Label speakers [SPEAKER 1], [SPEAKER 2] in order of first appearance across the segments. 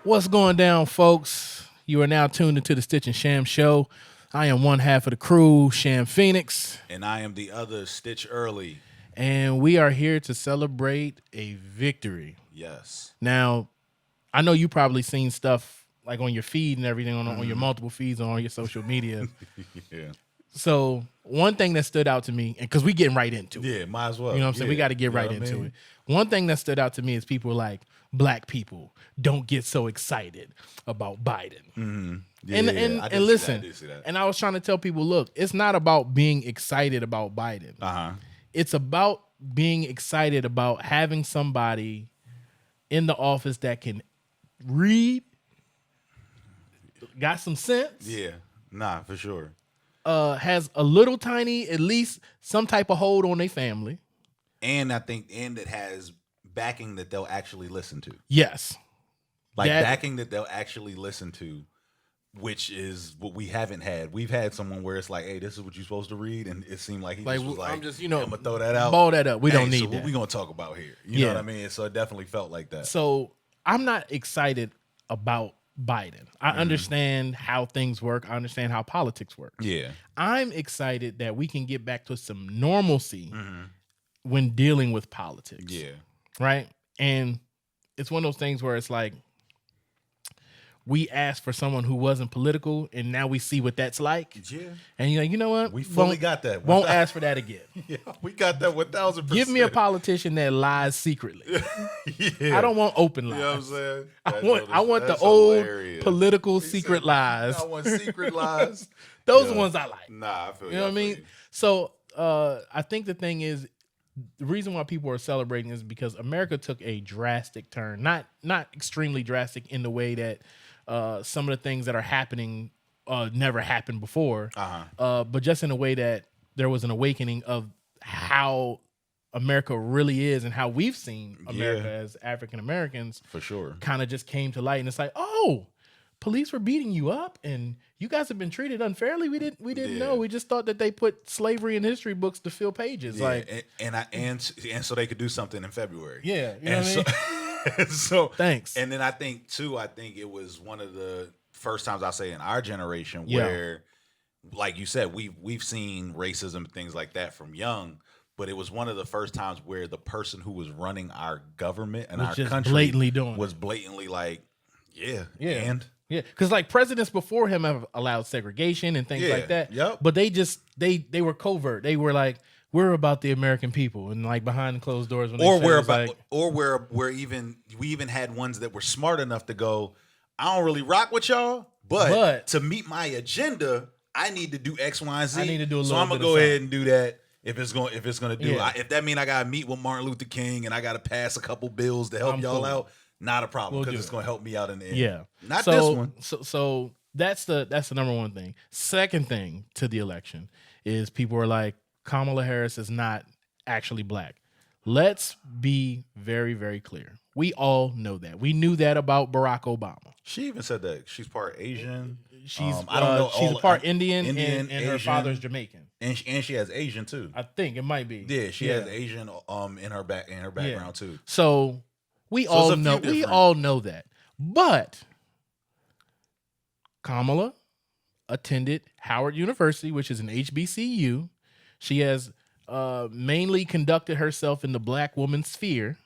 [SPEAKER 1] What's going down, folks? You are now tuned into the Stitch Sham Show. I am one half of the crew, Sham Phoenix.
[SPEAKER 2] And I am the other, Stitch Early.
[SPEAKER 1] And we are here to celebrate a victory.
[SPEAKER 2] Yes.
[SPEAKER 1] Now, I know you probably seen stuff like on your feed and everything, on your multiple feeds and on your social media.
[SPEAKER 2] Yeah.
[SPEAKER 1] So one thing that stood out to me, and because we getting right into it.
[SPEAKER 2] Yeah, might as well.
[SPEAKER 1] You know what I'm saying? We got to get right into it. One thing that stood out to me is people were like, black people don't get so excited about Biden.
[SPEAKER 2] Mm-hmm.
[SPEAKER 1] And listen, and I was trying to tell people, look, it's not about being excited about Biden. It's about being excited about having somebody in the office that can read, got some sense.
[SPEAKER 2] Yeah, nah, for sure.
[SPEAKER 1] Has a little tiny, at least some type of hold on their family.
[SPEAKER 2] And I think, and it has backing that they'll actually listen to.
[SPEAKER 1] Yes.
[SPEAKER 2] Like backing that they'll actually listen to, which is what we haven't had. We've had someone where it's like, hey, this is what you're supposed to read. And it seemed like he just was like,
[SPEAKER 1] I'm just,
[SPEAKER 2] I'm going to throw that out.
[SPEAKER 1] Ball that up. We don't need
[SPEAKER 2] so
[SPEAKER 1] that.
[SPEAKER 2] what we going to talk about here? You know what I mean? So it definitely felt like that.
[SPEAKER 1] So I'm not excited about Biden. I understand how things work. I understand how politics work.
[SPEAKER 2] Yeah.
[SPEAKER 1] I'm excited that we can get back to some normalcy when dealing with politics.
[SPEAKER 2] Yeah.
[SPEAKER 1] Right? And it's one of those things where it's like, we asked for someone who wasn't political, and now we see what that's like.
[SPEAKER 2] Yeah.
[SPEAKER 1] And you're like, you know what?
[SPEAKER 2] We fully got that.
[SPEAKER 1] Won't ask for that again.
[SPEAKER 2] Yeah, we got that 1,000%.
[SPEAKER 1] Give me a politician that lies secretly.
[SPEAKER 2] Yeah.
[SPEAKER 1] I don't want open lies.
[SPEAKER 2] You know what I'm saying?
[SPEAKER 1] I want the old
[SPEAKER 2] hilarious.
[SPEAKER 1] political secret lies.
[SPEAKER 2] I want secret lies.
[SPEAKER 1] Those ones I like.
[SPEAKER 2] Nah, I feel you.
[SPEAKER 1] You know what I mean? So I think the thing is, the reason why people are celebrating is because America took a drastic turn. Not extremely drastic in the way that some of the things that are happening never happened before, but just in a way that there was an awakening of how America really is and how we've seen America as African Americans.
[SPEAKER 2] For sure.
[SPEAKER 1] Kind of just came to light, and it's like, oh, police were beating you up, and you guys have been treated unfairly. We didn't know. We just thought that they put slavery in history books to fill pages.
[SPEAKER 2] Yeah.
[SPEAKER 1] Like,
[SPEAKER 2] and so they could do something in February.
[SPEAKER 1] Yeah, you know what I mean?
[SPEAKER 2] So
[SPEAKER 1] thanks.
[SPEAKER 2] And then I think it was one of the first times I say in our generation where, like you said, we've seen racism and things like that from young, but it was one of the first times where the person who was running our government and our country was blatantly like, and
[SPEAKER 1] because like presidents before him have allowed segregation and things like that.
[SPEAKER 2] Yep.
[SPEAKER 1] But they were covert. They were like, we're about the American people, and like behind closed doors. When
[SPEAKER 2] we even had ones that were smart enough to go, I don't really rock with y'all, but to meet my agenda, I need to do X, Y, and Z.
[SPEAKER 1] I need to do a little
[SPEAKER 2] so I'm gonna go ahead and do that. If it's gonna do, if that mean I gotta meet with Martin Luther King and I gotta pass a couple bills to help y'all out, not a problem because it's gonna help me out in the end.
[SPEAKER 1] Yeah,
[SPEAKER 2] not this one.
[SPEAKER 1] So that's the number one thing. Second thing to the election is people are like, Kamala Harris is not actually black. Let's be very, very clear. We all know that. We knew that about Barack Obama.
[SPEAKER 2] She even said that she's part Asian.
[SPEAKER 1] She's
[SPEAKER 2] I don't know.
[SPEAKER 1] She's a part Indian and
[SPEAKER 2] Asian,
[SPEAKER 1] her father's Jamaican.
[SPEAKER 2] And she has Asian too.
[SPEAKER 1] I think it might be.
[SPEAKER 2] Yeah, she has Asian in her background too.
[SPEAKER 1] So we all know that. But Kamala attended Howard University, which is an HBCU. She has mainly conducted herself in the black woman sphere,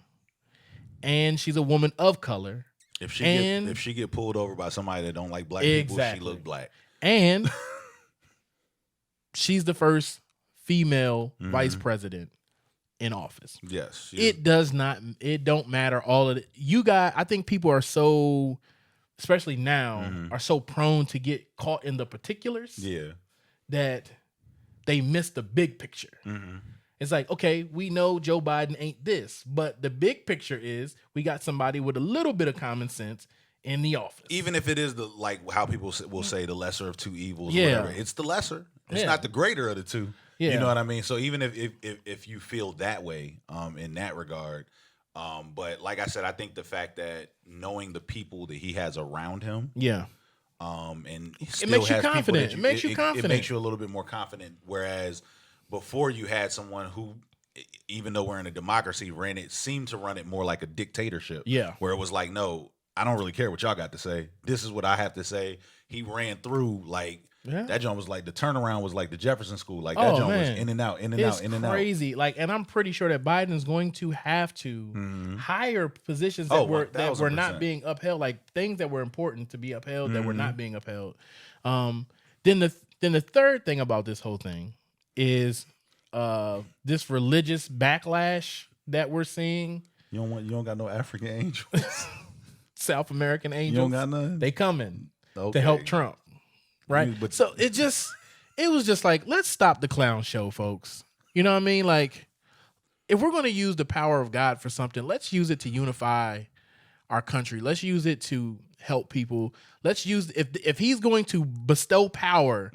[SPEAKER 1] and she's a woman of color.
[SPEAKER 2] If she get pulled over by somebody that don't like black people, she look black.
[SPEAKER 1] And she's the first female vice president in office.
[SPEAKER 2] Yes.
[SPEAKER 1] It don't matter all of it. You guys, I think people are so, especially now, are so prone to get caught in the particulars.
[SPEAKER 2] Yeah.
[SPEAKER 1] That they miss the big picture. It's like, okay, we know Joe Biden ain't this, but the big picture is we got somebody with a little bit of common sense in the office.
[SPEAKER 2] Even if it is how people will say the lesser of two evils, or whatever, it's the lesser. It's not the greater of the two. Yeah. You know what I mean? So even if you feel that way, in that regard, but like I said, I think the fact that knowing the people that he has around him, and
[SPEAKER 1] it makes you confident. It makes you
[SPEAKER 2] a little bit more confident. Whereas before you had someone who, even though we're in a democracy, seemed to run it more like a dictatorship.
[SPEAKER 1] Yeah.
[SPEAKER 2] Where it was like, no, I don't really care what y'all got to say. This is what I have to say. He ran through like that joint was like the turnaround was like the Jefferson School. Like that joint was in and out, in and out, in and out.
[SPEAKER 1] It's crazy. Like, and I'm pretty sure that Biden's going to have to hire positions that were not being upheld, like things that were important to be upheld that were not being upheld. Then the third thing about this whole thing is this religious backlash that we're seeing.
[SPEAKER 2] You don't got no African angels.
[SPEAKER 1] South American angels.
[SPEAKER 2] You don't got none?
[SPEAKER 1] They coming to help Trump. Right. So it was just like, let's stop the clown show, folks. You know what I mean? Like, if we're going to use the power of God for something, let's use it to unify our country. Let's use it to help people. Let's use, if he's going to bestow power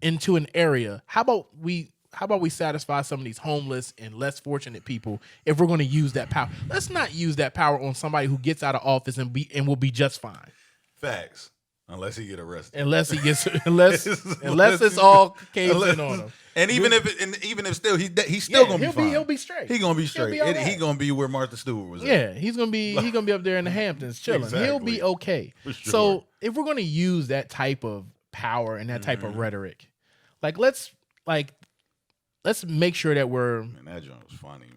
[SPEAKER 1] into an area, how about we satisfy some of these homeless and less fortunate people if we're going to use that power? Let's not use that power on somebody who gets out of office and will be just fine.
[SPEAKER 2] Facts. Unless he get arrested.
[SPEAKER 1] Unless it's all caved in on him.
[SPEAKER 2] And even if still he's still gonna be fine.
[SPEAKER 1] He'll be straight.
[SPEAKER 2] He's gonna be straight. He's gonna be where Martha Stewart was.
[SPEAKER 1] Yeah, he's gonna be up there in the Hamptons chilling. Exactly. He'll be okay. Sure. So if we're gonna use that type of power and that type of rhetoric, like let's make sure that we're.
[SPEAKER 2] Man, that joint was funny, man.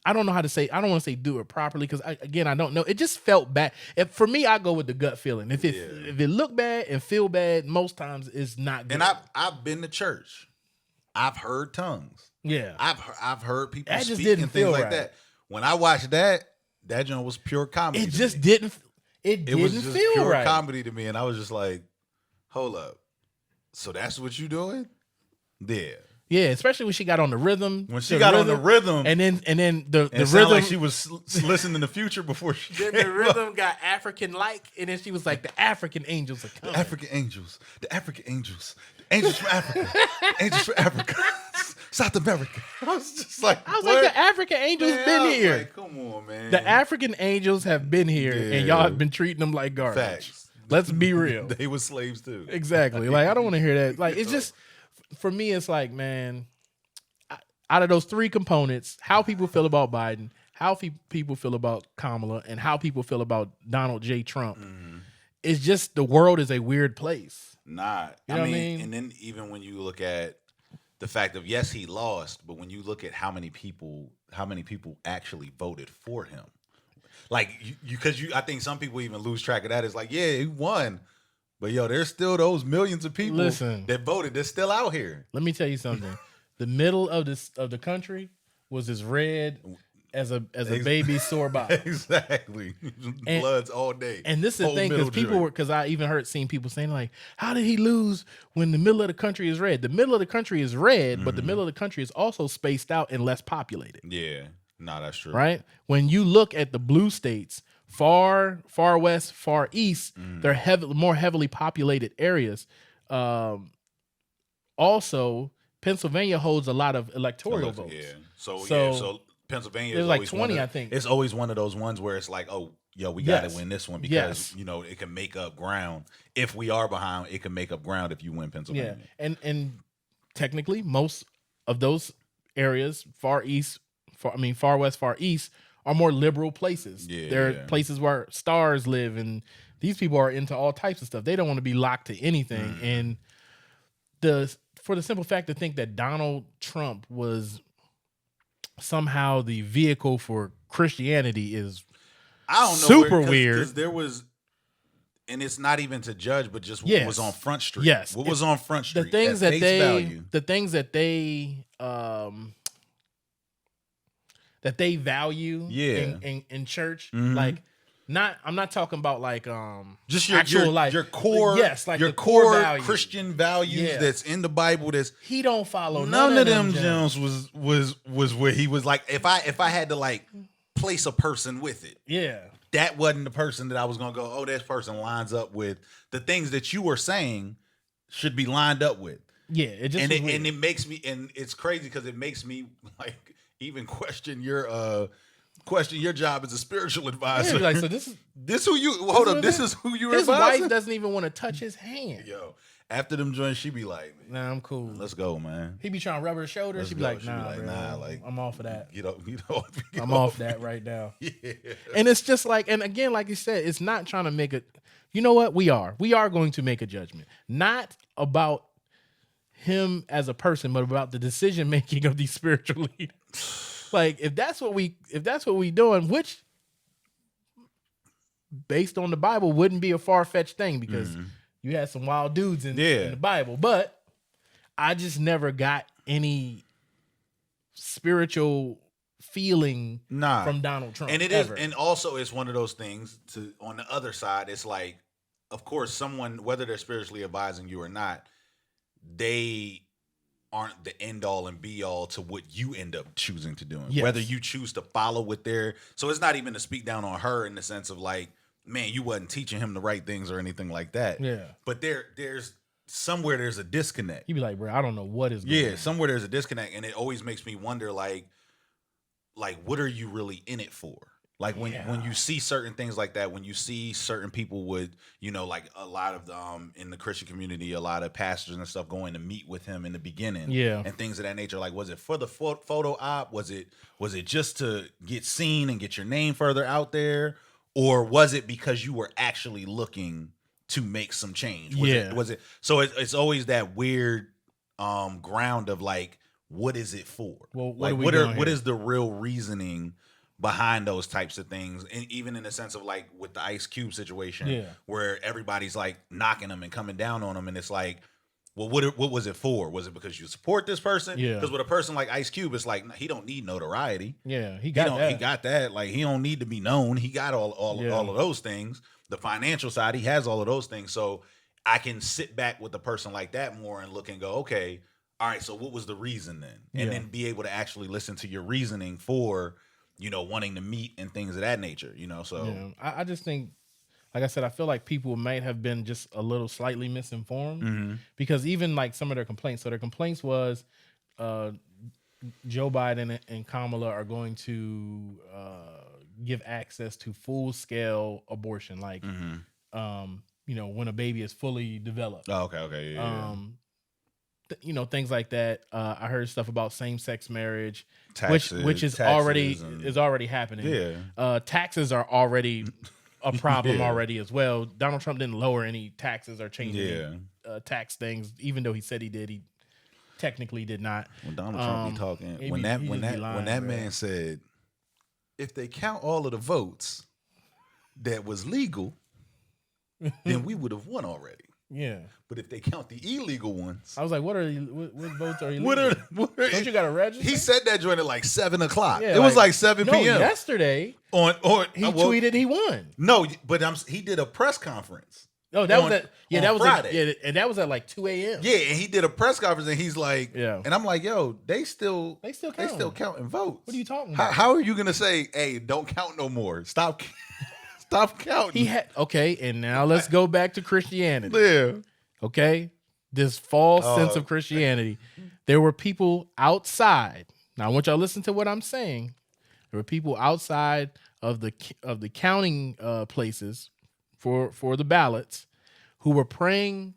[SPEAKER 1] I don't know how to say. I don't want to say do it properly because I don't know. It just felt bad. For me, I go with the gut feeling. If it look bad and feel bad, most times it's not good.
[SPEAKER 2] And I've been to church. I've heard tongues.
[SPEAKER 1] Yeah,
[SPEAKER 2] I've heard people
[SPEAKER 1] that
[SPEAKER 2] speak and things like that. When I watched that joint was pure comedy.
[SPEAKER 1] It just didn't. It was just feel
[SPEAKER 2] pure
[SPEAKER 1] right.
[SPEAKER 2] comedy to me, and I was just like, "Hold up, so that's what you doing?" Yeah.
[SPEAKER 1] Yeah, especially when she got on the rhythm.
[SPEAKER 2] When she got on the rhythm,
[SPEAKER 1] and then the rhythm,
[SPEAKER 2] like she was listening to the Future before she.
[SPEAKER 1] Then the rhythm got African-like, and then she was like, "The African angels are coming."
[SPEAKER 2] The African angels, the angels from Africa, angels from Africa, South America. I was like,
[SPEAKER 1] the African angels been here.
[SPEAKER 2] Like, come on, man.
[SPEAKER 1] The African angels have been here, and y'all have been treating them like garbage.
[SPEAKER 2] Facts.
[SPEAKER 1] Let's be real.
[SPEAKER 2] They were slaves too.
[SPEAKER 1] Exactly. Like I don't want to hear that. Like it's just. For me, it's like, man, out of those three components, how people feel about Biden, how people feel about Kamala, and how people feel about Donald J. Trump, it's just the world is a weird place.
[SPEAKER 2] Nah,
[SPEAKER 1] you know what I mean?
[SPEAKER 2] And then even when you look at the fact of, yes, he lost, but when you look at how many people actually voted for him, like because I think some people even lose track of that. It's like, yeah, he won. But yo, there's still those millions of people that voted. They're still out here.
[SPEAKER 1] Let me tell you something. The middle of the country was as red as a baby's sore bottom.
[SPEAKER 2] Exactly. Bloods all day.
[SPEAKER 1] And this is the thing because I even seen people saying like, how did he lose when the middle of the country is red? The middle of the country is red, but the middle of the country is also spaced out and less populated.
[SPEAKER 2] Yeah. No, that's true.
[SPEAKER 1] Right? When you look at the blue states, far west, far east, they're more heavily populated areas. Also, Pennsylvania holds a lot of electoral votes.
[SPEAKER 2] Yeah. So Pennsylvania is
[SPEAKER 1] like 20, I think.
[SPEAKER 2] It's always one of those ones where it's like, oh, yo, we got to win this one because it can make up ground. If we are behind, it can make up ground if you win Pennsylvania.
[SPEAKER 1] Yeah, and technically, most of those areas, far west, far east, are more liberal places. Yeah, they're places where stars live, and these people are into all types of stuff. They don't want to be locked to anything. And for the simple fact to think that Donald Trump was somehow the vehicle for Christianity is super weird.
[SPEAKER 2] Because there was, and it's not even to judge, but just what was on Front Street.
[SPEAKER 1] Yes,
[SPEAKER 2] what was on Front Street.
[SPEAKER 1] The things that they value in church, like I'm not talking about like
[SPEAKER 2] just
[SPEAKER 1] your
[SPEAKER 2] core your core value. Christian values that's in the Bible.
[SPEAKER 1] He don't follow
[SPEAKER 2] none of them gems was where he was like, if I had to like place a person with it, that wasn't the person that I was gonna go, oh, this person lines up with the things that you were saying should be lined up with.
[SPEAKER 1] Yeah, it just
[SPEAKER 2] and it makes me, and it's crazy because it makes me like even question your job as a spiritual advisor.
[SPEAKER 1] Yeah, like, so this is
[SPEAKER 2] who you hold up. This is who you're
[SPEAKER 1] his
[SPEAKER 2] advising?
[SPEAKER 1] wife doesn't even want to touch his hand.
[SPEAKER 2] Yo, After them joints, she be like,
[SPEAKER 1] nah, I'm cool.
[SPEAKER 2] Let's go, man.
[SPEAKER 1] He be trying to rub her shoulder. She be like, nah, bro,
[SPEAKER 2] like,
[SPEAKER 1] I'm off of that.
[SPEAKER 2] Get off.
[SPEAKER 1] I'm off that right now.
[SPEAKER 2] Yeah.
[SPEAKER 1] And it's just like, and again, like you said, it's not trying to make it. You know what? We are going to make a judgment, not about him as a person, but about the decision making of these spiritual leaders. Like, if that's what we doing, which based on the Bible wouldn't be a far-fetched thing, because you had some wild dudes in the Bible, but I just never got any spiritual feeling from Donald Trump.
[SPEAKER 2] And it is, and also it's one of those things to, on the other side, it's like, of course, someone, whether they're spiritually advising you or not, they aren't the end all and be all to what you end up choosing to do. Yes. Whether you choose to follow with their, so it's not even to speak down on her in the sense of like, man, you wasn't teaching him the right things or anything like that.
[SPEAKER 1] Yeah.
[SPEAKER 2] But there's somewhere there's a disconnect.
[SPEAKER 1] You'd be like, bro, I don't know what is going on.
[SPEAKER 2] Somewhere there's a disconnect. And it always makes me wonder, like what are you really in it for? Like when you see certain things like that, when you see certain people would, you know, like a lot of in the Christian community, a lot of pastors and stuff going to meet with him in the beginning, and things of that nature. Like, was it for the photo op? Was it just to get seen and get your name further out there, or was it because you were actually looking to make some change? Was it? So it's always that weird ground of like, what is it for?
[SPEAKER 1] Well,
[SPEAKER 2] what is the real reasoning behind those types of things? And even in the sense of like with the Ice Cube situation, where everybody's like knocking them and coming down on them, and it's like, well, what was it for? Was it because you support this person? Because with a person like Ice Cube, it's like he don't need notoriety.
[SPEAKER 1] He got that.
[SPEAKER 2] Like, he don't need to be known. He got all of those things. The financial side, he has all of those things. So I can sit back with a person like that more and look and go, okay, all right, so what was the reason then? And then be able to actually listen to your reasoning for, you know, wanting to meet and things of that nature, you know? So
[SPEAKER 1] I just think, like I said, I feel like people might have been just a little slightly misinformed, because even like some of their complaints. So their complaints was Joe Biden and Kamala are going to give access to full scale abortion, like you know, when a baby is fully developed.
[SPEAKER 2] Oh, okay,
[SPEAKER 1] you know, things like that. I heard stuff about same-sex marriage,
[SPEAKER 2] taxes,
[SPEAKER 1] which is already happening. Taxes are already a problem already as well. Donald Trump didn't lower any taxes or change any tax things, even though he said he did. He technically did not.
[SPEAKER 2] When Donald Trump be talking, when that man said, if they count all of the votes that was legal, then we would have won already.
[SPEAKER 1] Yeah,
[SPEAKER 2] but if they count the illegal ones,
[SPEAKER 1] I was like, what votes are illegal? Don't you got to register?
[SPEAKER 2] He said that joint at like 7 o'clock. It was like 7 p.m.
[SPEAKER 1] Yesterday. He tweeted he won.
[SPEAKER 2] No, but he did a press conference.
[SPEAKER 1] Oh, that was Friday. And that was at like 2 a.m.
[SPEAKER 2] Yeah, and he did a press conference, and he's like, and I'm like, yo, they still counting votes.
[SPEAKER 1] What are you talking about?
[SPEAKER 2] How are you gonna say, hey, don't count no more? Stop counting.
[SPEAKER 1] And now let's go back to Christianity.
[SPEAKER 2] Yeah.
[SPEAKER 1] Okay? This false sense of Christianity. There were people outside. Now I want y'all to listen to what I'm saying. There were people outside of the counting places for the ballots who were praying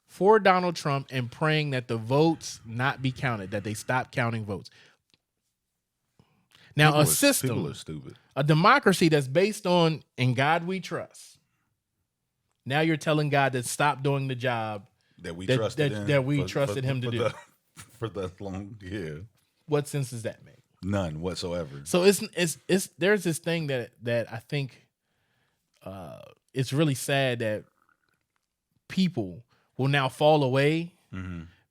[SPEAKER 1] for Donald Trump and praying that the votes not be counted, that they stop counting votes. Now, people are stupid. A democracy that's based on "in God we trust." Now you're telling God to stop doing the job
[SPEAKER 2] that we trusted
[SPEAKER 1] him to do
[SPEAKER 2] for that long. Yeah.
[SPEAKER 1] What sense does that make?
[SPEAKER 2] None whatsoever.
[SPEAKER 1] So it's there's this thing that I think it's really sad that people will now fall away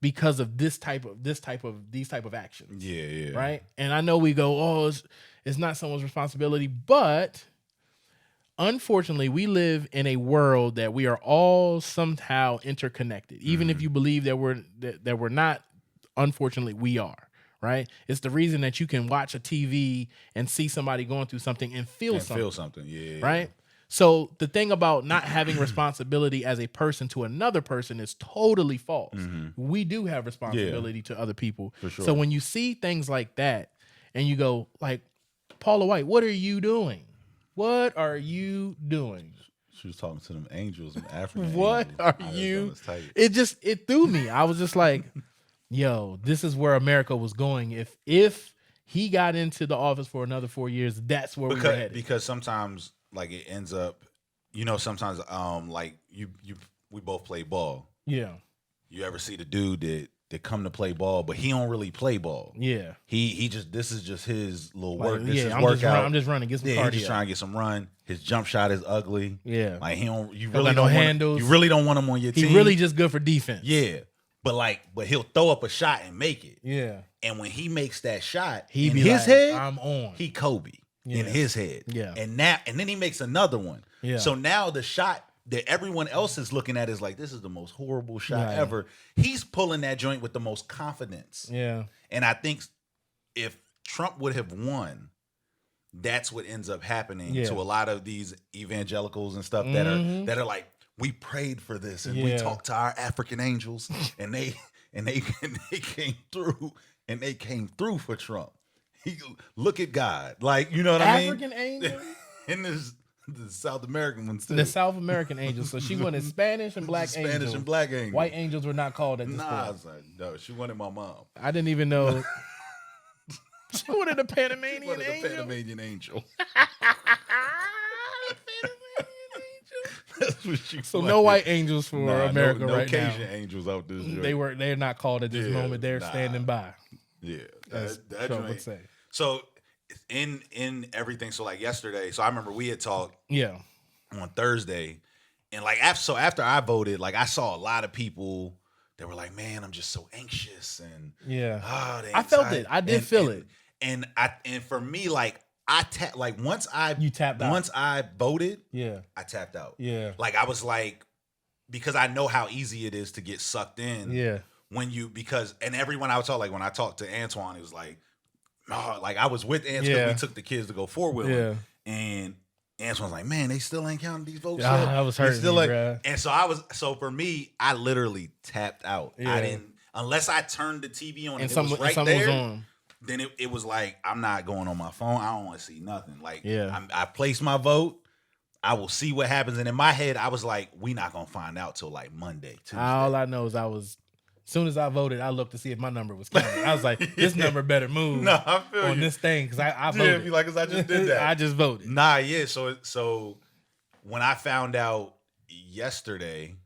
[SPEAKER 1] because of these type of actions.
[SPEAKER 2] Yeah.
[SPEAKER 1] Right? And I know we go, it's not someone's responsibility, but unfortunately, we live in a world that we are all somehow interconnected. Even if you believe that we're not, unfortunately, we are. Right? It's the reason that you can watch a TV and see somebody going through something and feel something.
[SPEAKER 2] Yeah.
[SPEAKER 1] Right? So the thing about not having responsibility as a person to another person is totally false. We do have responsibility to other people.
[SPEAKER 2] For sure.
[SPEAKER 1] So when you see things like that and you go like, Paula White, what are you doing? What are you doing?
[SPEAKER 2] you was talking to them angels, them African
[SPEAKER 1] What
[SPEAKER 2] angels.
[SPEAKER 1] are you? It threw me. I was just like, yo, this is where America was going. If he got into the office for another 4 years, that's where we were headed.
[SPEAKER 2] Because sometimes like it ends up, sometimes like we both play ball.
[SPEAKER 1] Yeah.
[SPEAKER 2] You ever see the dude that come to play ball, but he don't really play ball.
[SPEAKER 1] Yeah.
[SPEAKER 2] He just, this is just his little
[SPEAKER 1] Like,
[SPEAKER 2] work. This is
[SPEAKER 1] I'm
[SPEAKER 2] workout.
[SPEAKER 1] I'm just running, get some cardio.
[SPEAKER 2] He's just trying to get some run. His jump shot is ugly.
[SPEAKER 1] Yeah.
[SPEAKER 2] Like you
[SPEAKER 1] Got
[SPEAKER 2] really
[SPEAKER 1] no
[SPEAKER 2] don't
[SPEAKER 1] handles.
[SPEAKER 2] You really don't want him on your team.
[SPEAKER 1] He really just good for defense.
[SPEAKER 2] Yeah. But he'll throw up a shot and make it.
[SPEAKER 1] Yeah.
[SPEAKER 2] And when he makes that shot,
[SPEAKER 1] He
[SPEAKER 2] in
[SPEAKER 1] be
[SPEAKER 2] his
[SPEAKER 1] like,
[SPEAKER 2] head,
[SPEAKER 1] I'm on.
[SPEAKER 2] he Kobe in his head.
[SPEAKER 1] Yeah.
[SPEAKER 2] And then he makes another one.
[SPEAKER 1] Yeah.
[SPEAKER 2] So now the shot that everyone else is looking at is like, this is the most horrible shot ever. He's pulling that joint with the most confidence.
[SPEAKER 1] Yeah.
[SPEAKER 2] And I think if Trump would have won, that's what ends up happening to a lot of these evangelicals and stuff that are like, we prayed for this and we talked to our African angels and they came through and they came through for Trump. Look at God. Like, you know what I mean?
[SPEAKER 1] African angel?
[SPEAKER 2] And the South American ones too.
[SPEAKER 1] The South American angels. So she wanted Spanish and black angels.
[SPEAKER 2] Spanish and black angels.
[SPEAKER 1] White angels were not called at this
[SPEAKER 2] Nah, I
[SPEAKER 1] point.
[SPEAKER 2] was like, no, she wanted my mom.
[SPEAKER 1] I didn't even know. She wanted a Panamanian
[SPEAKER 2] She wanted
[SPEAKER 1] angel.
[SPEAKER 2] a Panamanian angel.
[SPEAKER 1] That's what she so wanted. No white angels for America
[SPEAKER 2] no
[SPEAKER 1] right now.
[SPEAKER 2] No Cajun angels out this joint.
[SPEAKER 1] They're not called at this moment. They're standing by.
[SPEAKER 2] Yeah.
[SPEAKER 1] That Trump would say.
[SPEAKER 2] So in everything, so like yesterday, so I remember we had talked on Thursday, and like after I voted, like I saw a lot of people that were like, man, I'm just so anxious and
[SPEAKER 1] I felt it. I did feel it.
[SPEAKER 2] And for me, like once I
[SPEAKER 1] tapped out.
[SPEAKER 2] Once I voted,
[SPEAKER 1] I
[SPEAKER 2] tapped out.
[SPEAKER 1] Yeah.
[SPEAKER 2] Like I was like, because I know how easy it is to get sucked in.
[SPEAKER 1] Yeah.
[SPEAKER 2] And everyone I would talk, like when I talked to Antoine, it was like, oh, like I was with Antoine. We took the kids to go four-wheeling. And Antoine's like, man, they still ain't counting these votes yet.
[SPEAKER 1] I was hurting me, bruh.
[SPEAKER 2] And so for me, I literally tapped out. I didn't, unless I turned the TV on and it was right there. Was on. Then it was like, I'm not going on my phone. I don't want to see nothing. Like, I placed my vote. I will see what happens. And in my head, I was like, we not going to find out till like Monday, Tuesday.
[SPEAKER 1] All I know is as soon as I voted, I looked to see if my number was counted. I was like, this number better move on this thing because I voted.
[SPEAKER 2] Yeah, like, because I just did that.
[SPEAKER 1] I just voted.
[SPEAKER 2] Nah, yeah. So when I found out yesterday,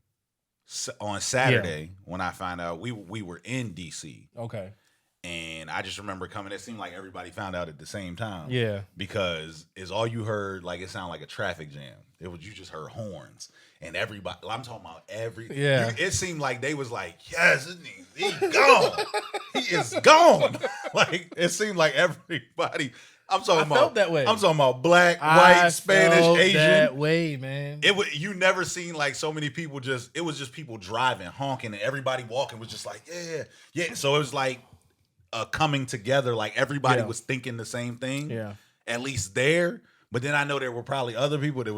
[SPEAKER 2] on Saturday, when I found out, we were in D.C.
[SPEAKER 1] Okay.
[SPEAKER 2] And I just remember coming. It seemed like everybody found out at the same time.
[SPEAKER 1] Yeah.
[SPEAKER 2] Because it's all you heard, like it sounded like a traffic jam. You just heard horns. And everybody, I'm talking about it seemed like they was like, yes, he's gone. He is gone. Like, it seemed like everybody. I
[SPEAKER 1] felt that way.
[SPEAKER 2] I'm talking about black, white, Spanish, Asian.
[SPEAKER 1] That way, man.
[SPEAKER 2] You never seen like so many people it was just people driving, honking, and everybody walking was just like, yeah. So it was like a coming together, like everybody was thinking the same thing.
[SPEAKER 1] Yeah.
[SPEAKER 2] At least there. But then I know there were probably other people that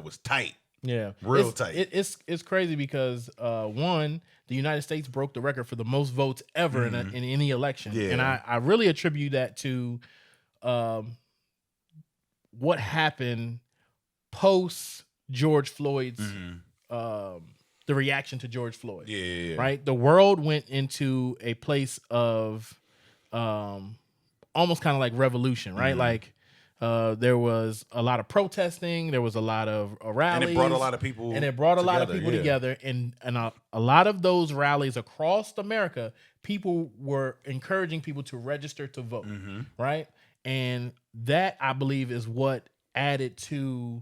[SPEAKER 2] was tight.
[SPEAKER 1] Yeah.
[SPEAKER 2] Real tight.
[SPEAKER 1] It's crazy because one, the United States broke the record for the most votes ever in any election. Yeah. And I really attribute that to what happened post George Floyd's the reaction to George Floyd.
[SPEAKER 2] Yeah.
[SPEAKER 1] Right? The world went into a place of almost kind of like revolution, right? Like there was a lot of protesting, there was a lot of rallies.
[SPEAKER 2] And it brought a lot of people
[SPEAKER 1] together. And a lot of those rallies across America, people were encouraging people to register to vote, right? And that, I believe, is what added to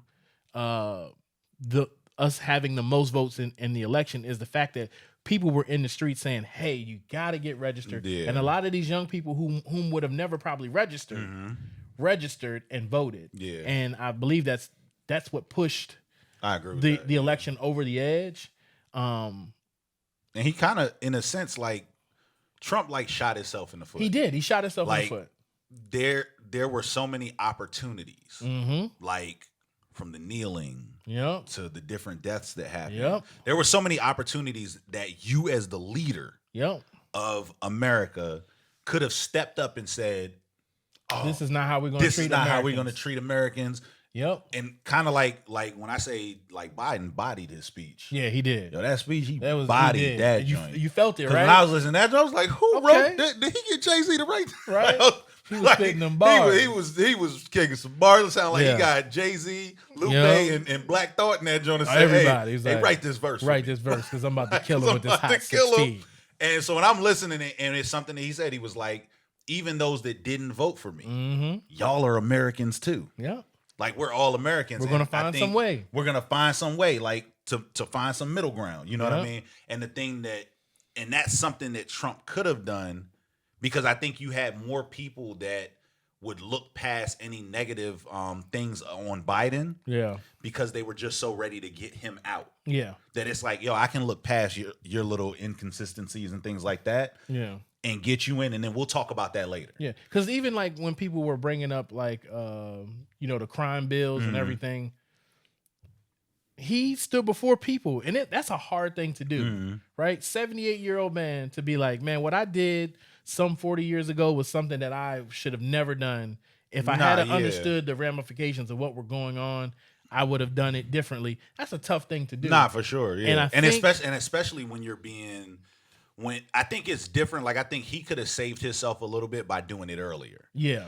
[SPEAKER 1] us having the most votes in the election, is the fact that people were in the street saying, hey, you got to get registered. Yeah. And a lot of these young people whom would have never probably registered and voted. Yeah. And I believe that's what pushed
[SPEAKER 2] I agree with
[SPEAKER 1] the election over the edge.
[SPEAKER 2] And he kind of, in a sense, like Trump like shot himself in the foot.
[SPEAKER 1] He did. He shot himself in the foot.
[SPEAKER 2] There were so many opportunities, like from the kneeling to the different deaths that happened.
[SPEAKER 1] Yep.
[SPEAKER 2] There were so many opportunities that you, as the leader of America, could have stepped up and said,
[SPEAKER 1] this is not how we're going to treat Americans.
[SPEAKER 2] This is not how we're going to treat Americans.
[SPEAKER 1] Yep.
[SPEAKER 2] And kind of like when I say like Biden bodied his speech.
[SPEAKER 1] Yeah, he did.
[SPEAKER 2] Yo, that speech, he bodied that joint.
[SPEAKER 1] You felt it, right?
[SPEAKER 2] When I was listening to that, I was like, who wrote? Did he get Jay-Z to write that?
[SPEAKER 1] Right. He was spitting them bars.
[SPEAKER 2] He was kicking some bars. It sounded like he got Jay-Z, Lupe, and Black Thought in that joint and said,
[SPEAKER 1] everybody.
[SPEAKER 2] Hey, write this verse.
[SPEAKER 1] Write this verse because I'm about to kill him with this hot 16.
[SPEAKER 2] And so when I'm listening, and it's something that he said, he was like, even those that didn't vote for me, y'all are Americans too.
[SPEAKER 1] Yeah.
[SPEAKER 2] Like, we're all Americans.
[SPEAKER 1] We're going to find some way.
[SPEAKER 2] We're going to find some way, like, to find some middle ground. You know what I mean? And that's something that Trump could have done, because I think you had more people that would look past any negative things on Biden. Yeah. Because they were just so ready to get him out. Yeah. That it's like, yo, I can look past your little inconsistencies and things like that. Yeah. And get you in, and then we'll talk about that later.
[SPEAKER 1] Yeah, because even like when people were bringing up like the crime bills and everything, he stood before people, and that's a hard thing to do, right? 78-year-old man to be like, man, what I did some 40 years ago was something that I should have never done. If I had understood the ramifications of what were going on, I would have done it differently. That's a tough thing to do.
[SPEAKER 2] Nah, for sure. Yeah, and especially when you're being. When I think it's different, like I think he could have saved himself a little bit by doing it earlier. Yeah.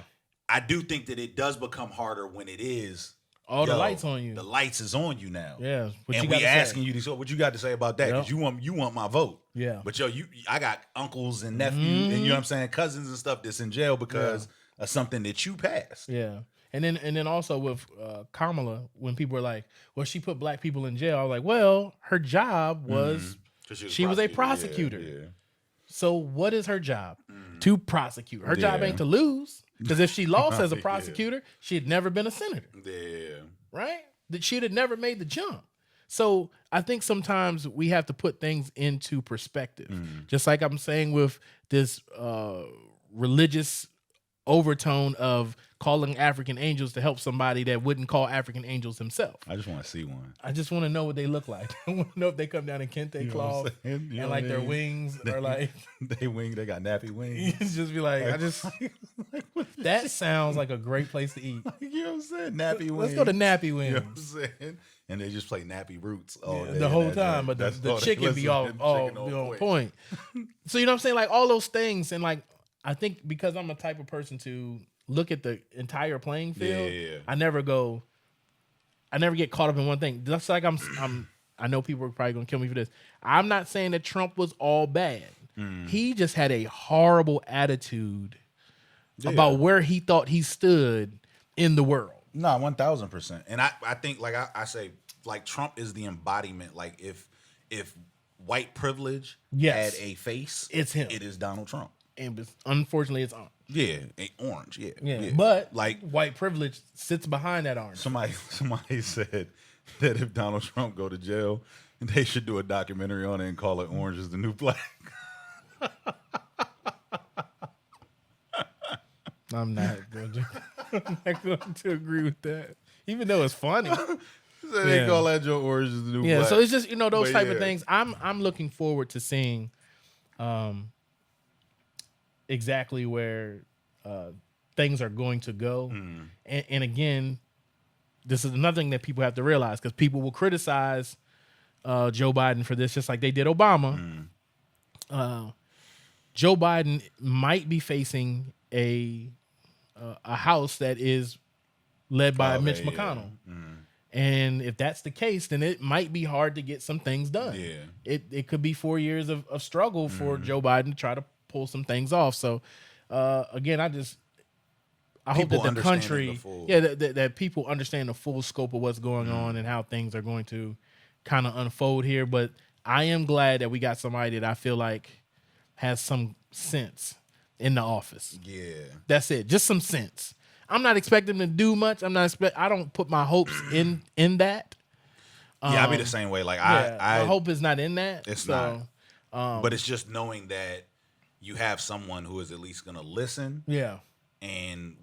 [SPEAKER 2] I do think that it does become harder when it is
[SPEAKER 1] the lights on you.
[SPEAKER 2] The lights is on you now. Yeah.
[SPEAKER 1] And
[SPEAKER 2] we asking you what you got to say about that, because you want my vote.
[SPEAKER 1] Yeah.
[SPEAKER 2] But I got uncles and nephews and you know what I'm saying, cousins and stuff that's in jail because of something that you passed.
[SPEAKER 1] Yeah. And then also with Kamala, when people were like, well, she put black people in jail, I was like, well, her job was she was a prosecutor. Yeah. So what is her job? To prosecute. Her job ain't to lose. Because if she lost as a prosecutor, she had never been a senator. Yeah. Right? That she'd have never made the jump. So I think sometimes we have to put things into perspective. Just like I'm saying with this religious overtone of calling African angels to help somebody that wouldn't call African angels himself.
[SPEAKER 2] I just want to see one.
[SPEAKER 1] I just want to know what they look like. I want to know if they come down in kente cloth and like their wings are like
[SPEAKER 2] they got nappy wings.
[SPEAKER 1] Just be like, that sounds like a great place to eat.
[SPEAKER 2] You know what I'm saying? Nappy wings.
[SPEAKER 1] Let's go to Nappy Wings.
[SPEAKER 2] You know what I'm saying? And they just play Nappy Roots all day.
[SPEAKER 1] The whole time, but the chicken be all on point. So you know what I'm saying? Like all those things, and like I think because I'm a type of person to look at the entire playing field, I never get caught up in one thing. Just like I know people are probably gonna kill me for this. I'm not saying that Trump was all bad. He just had a horrible attitude about where he thought he stood in the world.
[SPEAKER 2] No, 1,000%. And I think, like I say, like Trump is the embodiment. Like if white privilege had a face, it's him. It is Donald Trump.
[SPEAKER 1] And unfortunately, it's orange.
[SPEAKER 2] Yeah, orange. Yeah.
[SPEAKER 1] But like white privilege sits behind that orange.
[SPEAKER 2] Somebody said that if Donald Trump go to jail, they should do a documentary on it and call it "Orange is the New Black."
[SPEAKER 1] I'm not going to agree with that, even though it's funny.
[SPEAKER 2] So they call that your "Orange is the New Black."
[SPEAKER 1] Yeah, so it's just those type of things. I'm looking forward to seeing. Exactly where things are going to go. And again, this is another thing that people have to realize, because people will criticize Joe Biden for this, just like they did Obama. Joe Biden might be facing a house that is led by Mitch McConnell. And if that's the case, then it might be hard to get some things done. Yeah. It could be 4 years of struggle for Joe Biden to try to pull some things off. So again, I hope that the country, that people understand the full scope of what's going on and how things are going to kind of unfold here. But I am glad that we got somebody that I feel like has some sense in the office. Yeah, that's it. Just some sense. I'm not expecting him to do much. I don't put my hopes in that.
[SPEAKER 2] Yeah, I'll be the same way. Like
[SPEAKER 1] my hope is not in that.
[SPEAKER 2] It's not. But it's just knowing that you have someone who is at least going to listen. Yeah. And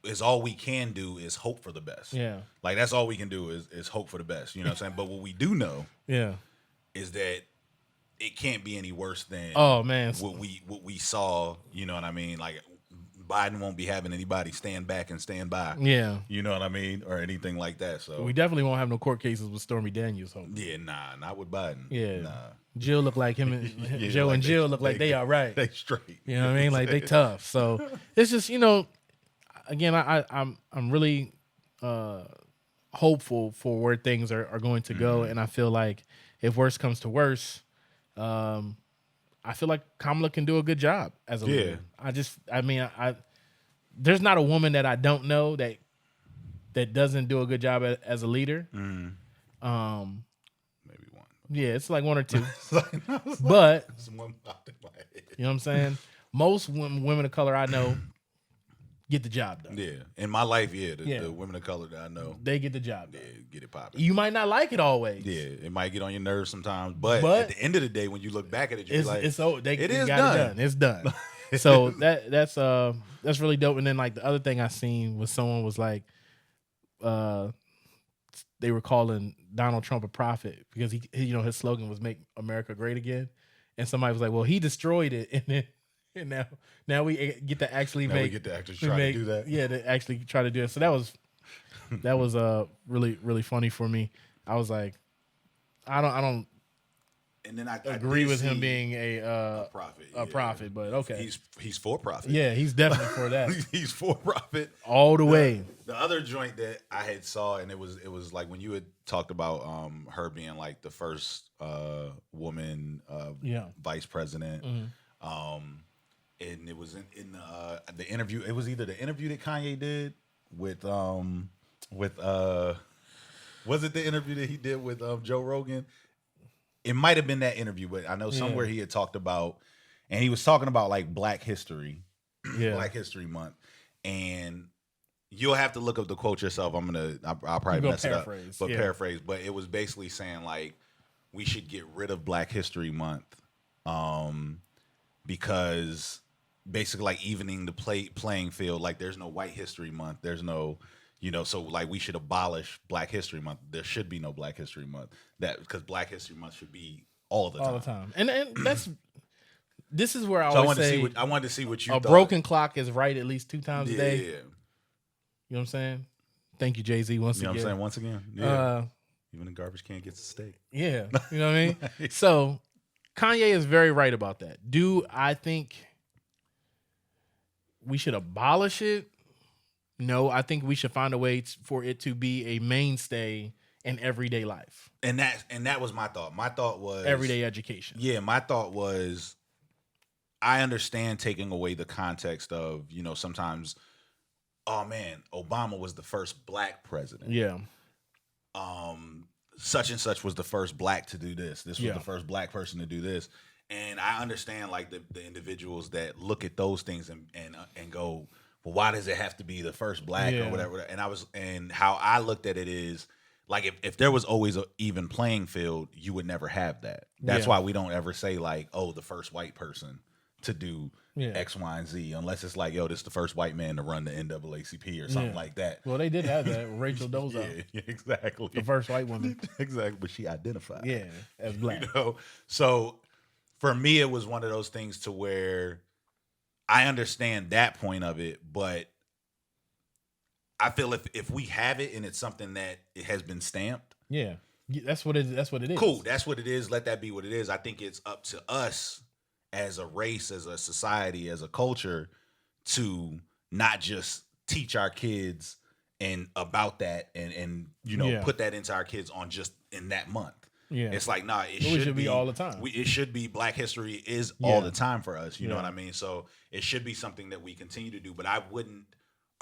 [SPEAKER 2] is all we can do is hope for the best. Yeah. Like that's all we can do is hope for the best. You know what I'm saying? But what we do know is that it can't be any worse than what we saw, you know what I mean? Like Biden won't be having anybody stand back and stand by.
[SPEAKER 1] Yeah.
[SPEAKER 2] You know what I mean? Or anything like that. So
[SPEAKER 1] we definitely won't have no court cases with Stormy Daniels. Hopefully.
[SPEAKER 2] Yeah, nah, not with Biden.
[SPEAKER 1] Yeah.
[SPEAKER 2] Nah.
[SPEAKER 1] Jill look like him and
[SPEAKER 2] Yeah,
[SPEAKER 1] Joe
[SPEAKER 2] like
[SPEAKER 1] and Jill look like they all right.
[SPEAKER 2] They straight.
[SPEAKER 1] You know what I mean? Like they tough. So it's just, again, I'm really hopeful for where things are going to go. And I feel like if worse comes to worse, I feel like Kamala can do a good job as a leader. There's not a woman that I don't know that doesn't do a good job as a leader.
[SPEAKER 2] Maybe one.
[SPEAKER 1] Yeah, it's like one or two.
[SPEAKER 2] But
[SPEAKER 1] you know what I'm saying? Most women of color I know get the job done.
[SPEAKER 2] Yeah, in my life, the women of color that I know,
[SPEAKER 1] they get the job done.
[SPEAKER 2] Yeah, get it popping.
[SPEAKER 1] You might not like it always.
[SPEAKER 2] Yeah, it might get on your nerves sometimes, but at the end of the day, when you look back at it, you're like,
[SPEAKER 1] it is
[SPEAKER 2] done.
[SPEAKER 1] It's done. So that's really dope. And then like the other thing I seen was someone was like, they were calling Donald Trump a prophet because he his slogan was "Make America Great Again," and somebody was like, "Well, he destroyed it," and now we get to actually
[SPEAKER 2] try to do that.
[SPEAKER 1] Yeah, to actually try to do it. So that was really really funny for me. I was like, I don't.
[SPEAKER 2] And then I
[SPEAKER 1] agree with him being a
[SPEAKER 2] prophet.
[SPEAKER 1] A prophet, but okay.
[SPEAKER 2] He's for profit.
[SPEAKER 1] Yeah, he's definitely for that.
[SPEAKER 2] He's for profit.
[SPEAKER 1] All the way.
[SPEAKER 2] The other joint that I had saw, and it was like when you had talked about her being like the first woman vice president. Mm-hmm. And it was in the interview. It was either the interview that Kanye did with was it the interview that he did with Joe Rogan? It might have been that interview, but I know somewhere he had talked about, and he was talking about like Black History, Black History Month, and you'll have to look up the quote yourself. I'll probably mess it up, but paraphrase. But it was basically saying like we should get rid of Black History Month, because basically like evening the playing field. Like there's no White History Month. There's no. So like we should abolish Black History Month. There should be no Black History Month. Because Black History Month should be all the time. And
[SPEAKER 1] this is where I always say
[SPEAKER 2] I wanted to see what you thought.
[SPEAKER 1] A broken clock is right at least 2 times a day.
[SPEAKER 2] Yeah.
[SPEAKER 1] You know what I'm saying? Thank you, Jay-Z, once again.
[SPEAKER 2] You know what I'm saying? Once again. Yeah. Even the garbage can gets a steak.
[SPEAKER 1] Yeah. You know what I mean? So Kanye is very right about that. Do I think we should abolish it? No, I think we should find a way for it to be a mainstay in everyday life.
[SPEAKER 2] And that was my thought. My thought was
[SPEAKER 1] everyday education.
[SPEAKER 2] Yeah, my thought was I understand taking away the context of, sometimes, oh man, Obama was the first Black president.
[SPEAKER 1] Yeah.
[SPEAKER 2] Such and such was the first Black to do this. This was the first Black person to do this. And I understand like the individuals that look at those things and go, well, why does it have to be the first Black or whatever? And how I looked at it is like if there was always an even playing field, you would never have that. That's why we don't ever say like, oh, the first white person to do X, Y, and Z, unless it's like, yo, this is the first white man to run the NAACP or something like that.
[SPEAKER 1] Well, they did have that. Rachel Dolezal.
[SPEAKER 2] Yeah, exactly.
[SPEAKER 1] The first white woman.
[SPEAKER 2] Exactly, but she identified.
[SPEAKER 1] Yeah, as Black.
[SPEAKER 2] So for me, it was one of those things to where I understand that point of it, but I feel if we have it and it's something that it has been stamped.
[SPEAKER 1] Yeah. That's what it is.
[SPEAKER 2] Cool. That's what it is. Let that be what it is. I think it's up to us as a race, as a society, as a culture to not just teach our kids and about that and put that into our kids on just in that month. Yeah. It's like, nah, it should be
[SPEAKER 1] all the time.
[SPEAKER 2] It should be Black history is all the time for us. You know what I mean? So it should be something that we continue to do, but I wouldn't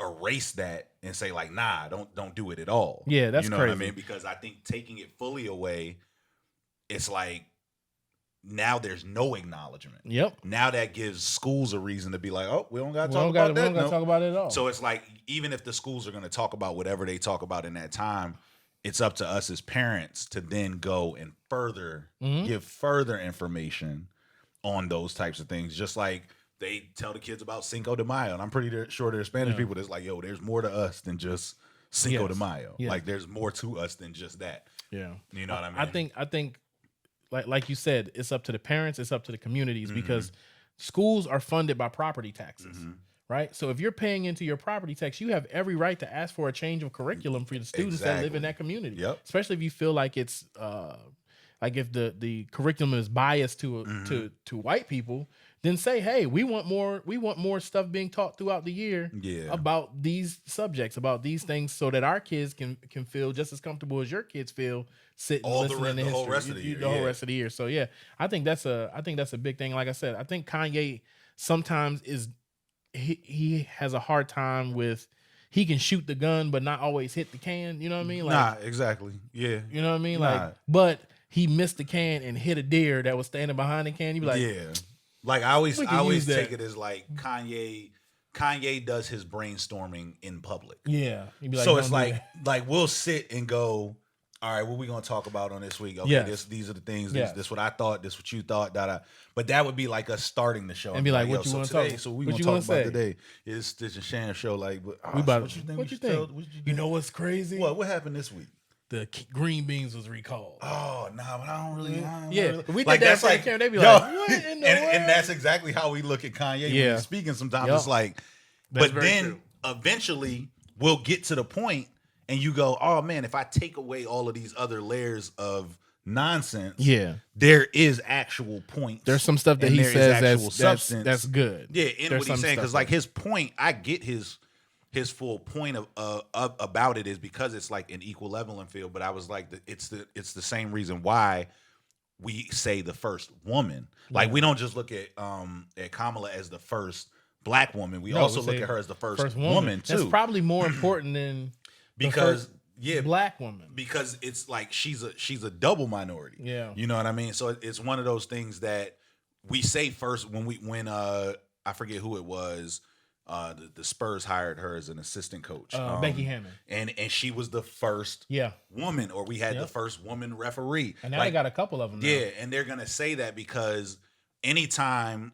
[SPEAKER 2] erase that and say like, nah, don't do it at all.
[SPEAKER 1] Yeah, that's
[SPEAKER 2] crazy.
[SPEAKER 1] What
[SPEAKER 2] I mean? Because I think taking it fully away, it's like now there's no acknowledgement.
[SPEAKER 1] Yep.
[SPEAKER 2] Now that gives schools a reason to be like, oh, we don't got to talk about that.
[SPEAKER 1] We don't got to talk about it at all.
[SPEAKER 2] So it's like, even if the schools are going to talk about whatever they talk about in that time, it's up to us as parents to then go and further give further information on those types of things. Just like they tell the kids about Cinco de Mayo. And I'm pretty sure there's Spanish people that's like, yo, there's more to us than just Cinco de Mayo. Yeah. Like there's more to us than just that.
[SPEAKER 1] Yeah.
[SPEAKER 2] You know what I mean?
[SPEAKER 1] I think like you said, it's up to the parents, it's up to the communities because schools are funded by property taxes. right? So if you're paying into your property tax, you have every right to ask for a change of curriculum for the students that live in that community.
[SPEAKER 2] Yep.
[SPEAKER 1] Especially if you feel like it's like if the curriculum is biased to white people, then say, hey, we want more stuff being taught throughout the year about these subjects, about these things, so that our kids can feel just as comfortable as your kids feel sitting listening to history the whole rest of the year. So yeah, I think that's a big thing. Like I said, I think Kanye sometimes he has a hard time with, he can shoot the gun but not always hit the can. You know what I mean? Like,
[SPEAKER 2] exactly. Yeah.
[SPEAKER 1] You know what I mean? Like, but he missed the can and hit a deer that was standing behind the can. You be like,
[SPEAKER 2] yeah. Like I always take it as like Kanye does his brainstorming in public.
[SPEAKER 1] Yeah. Like,
[SPEAKER 2] so it's like we'll sit and go, all right, what we gonna talk about on this week? Okay, these are the things. This what I thought. This what you thought. But that would be like us starting the show
[SPEAKER 1] and be like, what you want to talk?
[SPEAKER 2] So we gonna talk about today is Stitch Sham Show. Like,
[SPEAKER 1] what you think? You know what's crazy?
[SPEAKER 2] What happened this week?
[SPEAKER 1] The green beans was recalled.
[SPEAKER 2] Oh no, but I don't really.
[SPEAKER 1] We did that like, camera. They be like, what in the world?
[SPEAKER 2] And that's exactly how we look at Kanye when he's speaking. Sometimes it's like, but then eventually we'll get to the point, and you go, oh man, if I take away all of these other layers of nonsense, there is actual points.
[SPEAKER 1] There's some stuff that he says that's good.
[SPEAKER 2] Yeah, in what he's saying, because like his point, I get his full point of about it is because it's like an equal leveling field. But I was like, it's the same reason why we say the first woman. Like we don't just look at Kamala as the first black woman. We also look at her as the first woman too.
[SPEAKER 1] That's probably more important than
[SPEAKER 2] because
[SPEAKER 1] black woman,
[SPEAKER 2] because it's like she's a double minority.
[SPEAKER 1] Yeah,
[SPEAKER 2] you know what I mean. So it's one of those things that we say first when I forget who it was. The Spurs hired her as an assistant coach,
[SPEAKER 1] Becky Hammon,
[SPEAKER 2] and she was the first woman, or we had the first woman referee,
[SPEAKER 1] and now they got a couple of them.
[SPEAKER 2] Yeah, and they're gonna say that because anytime,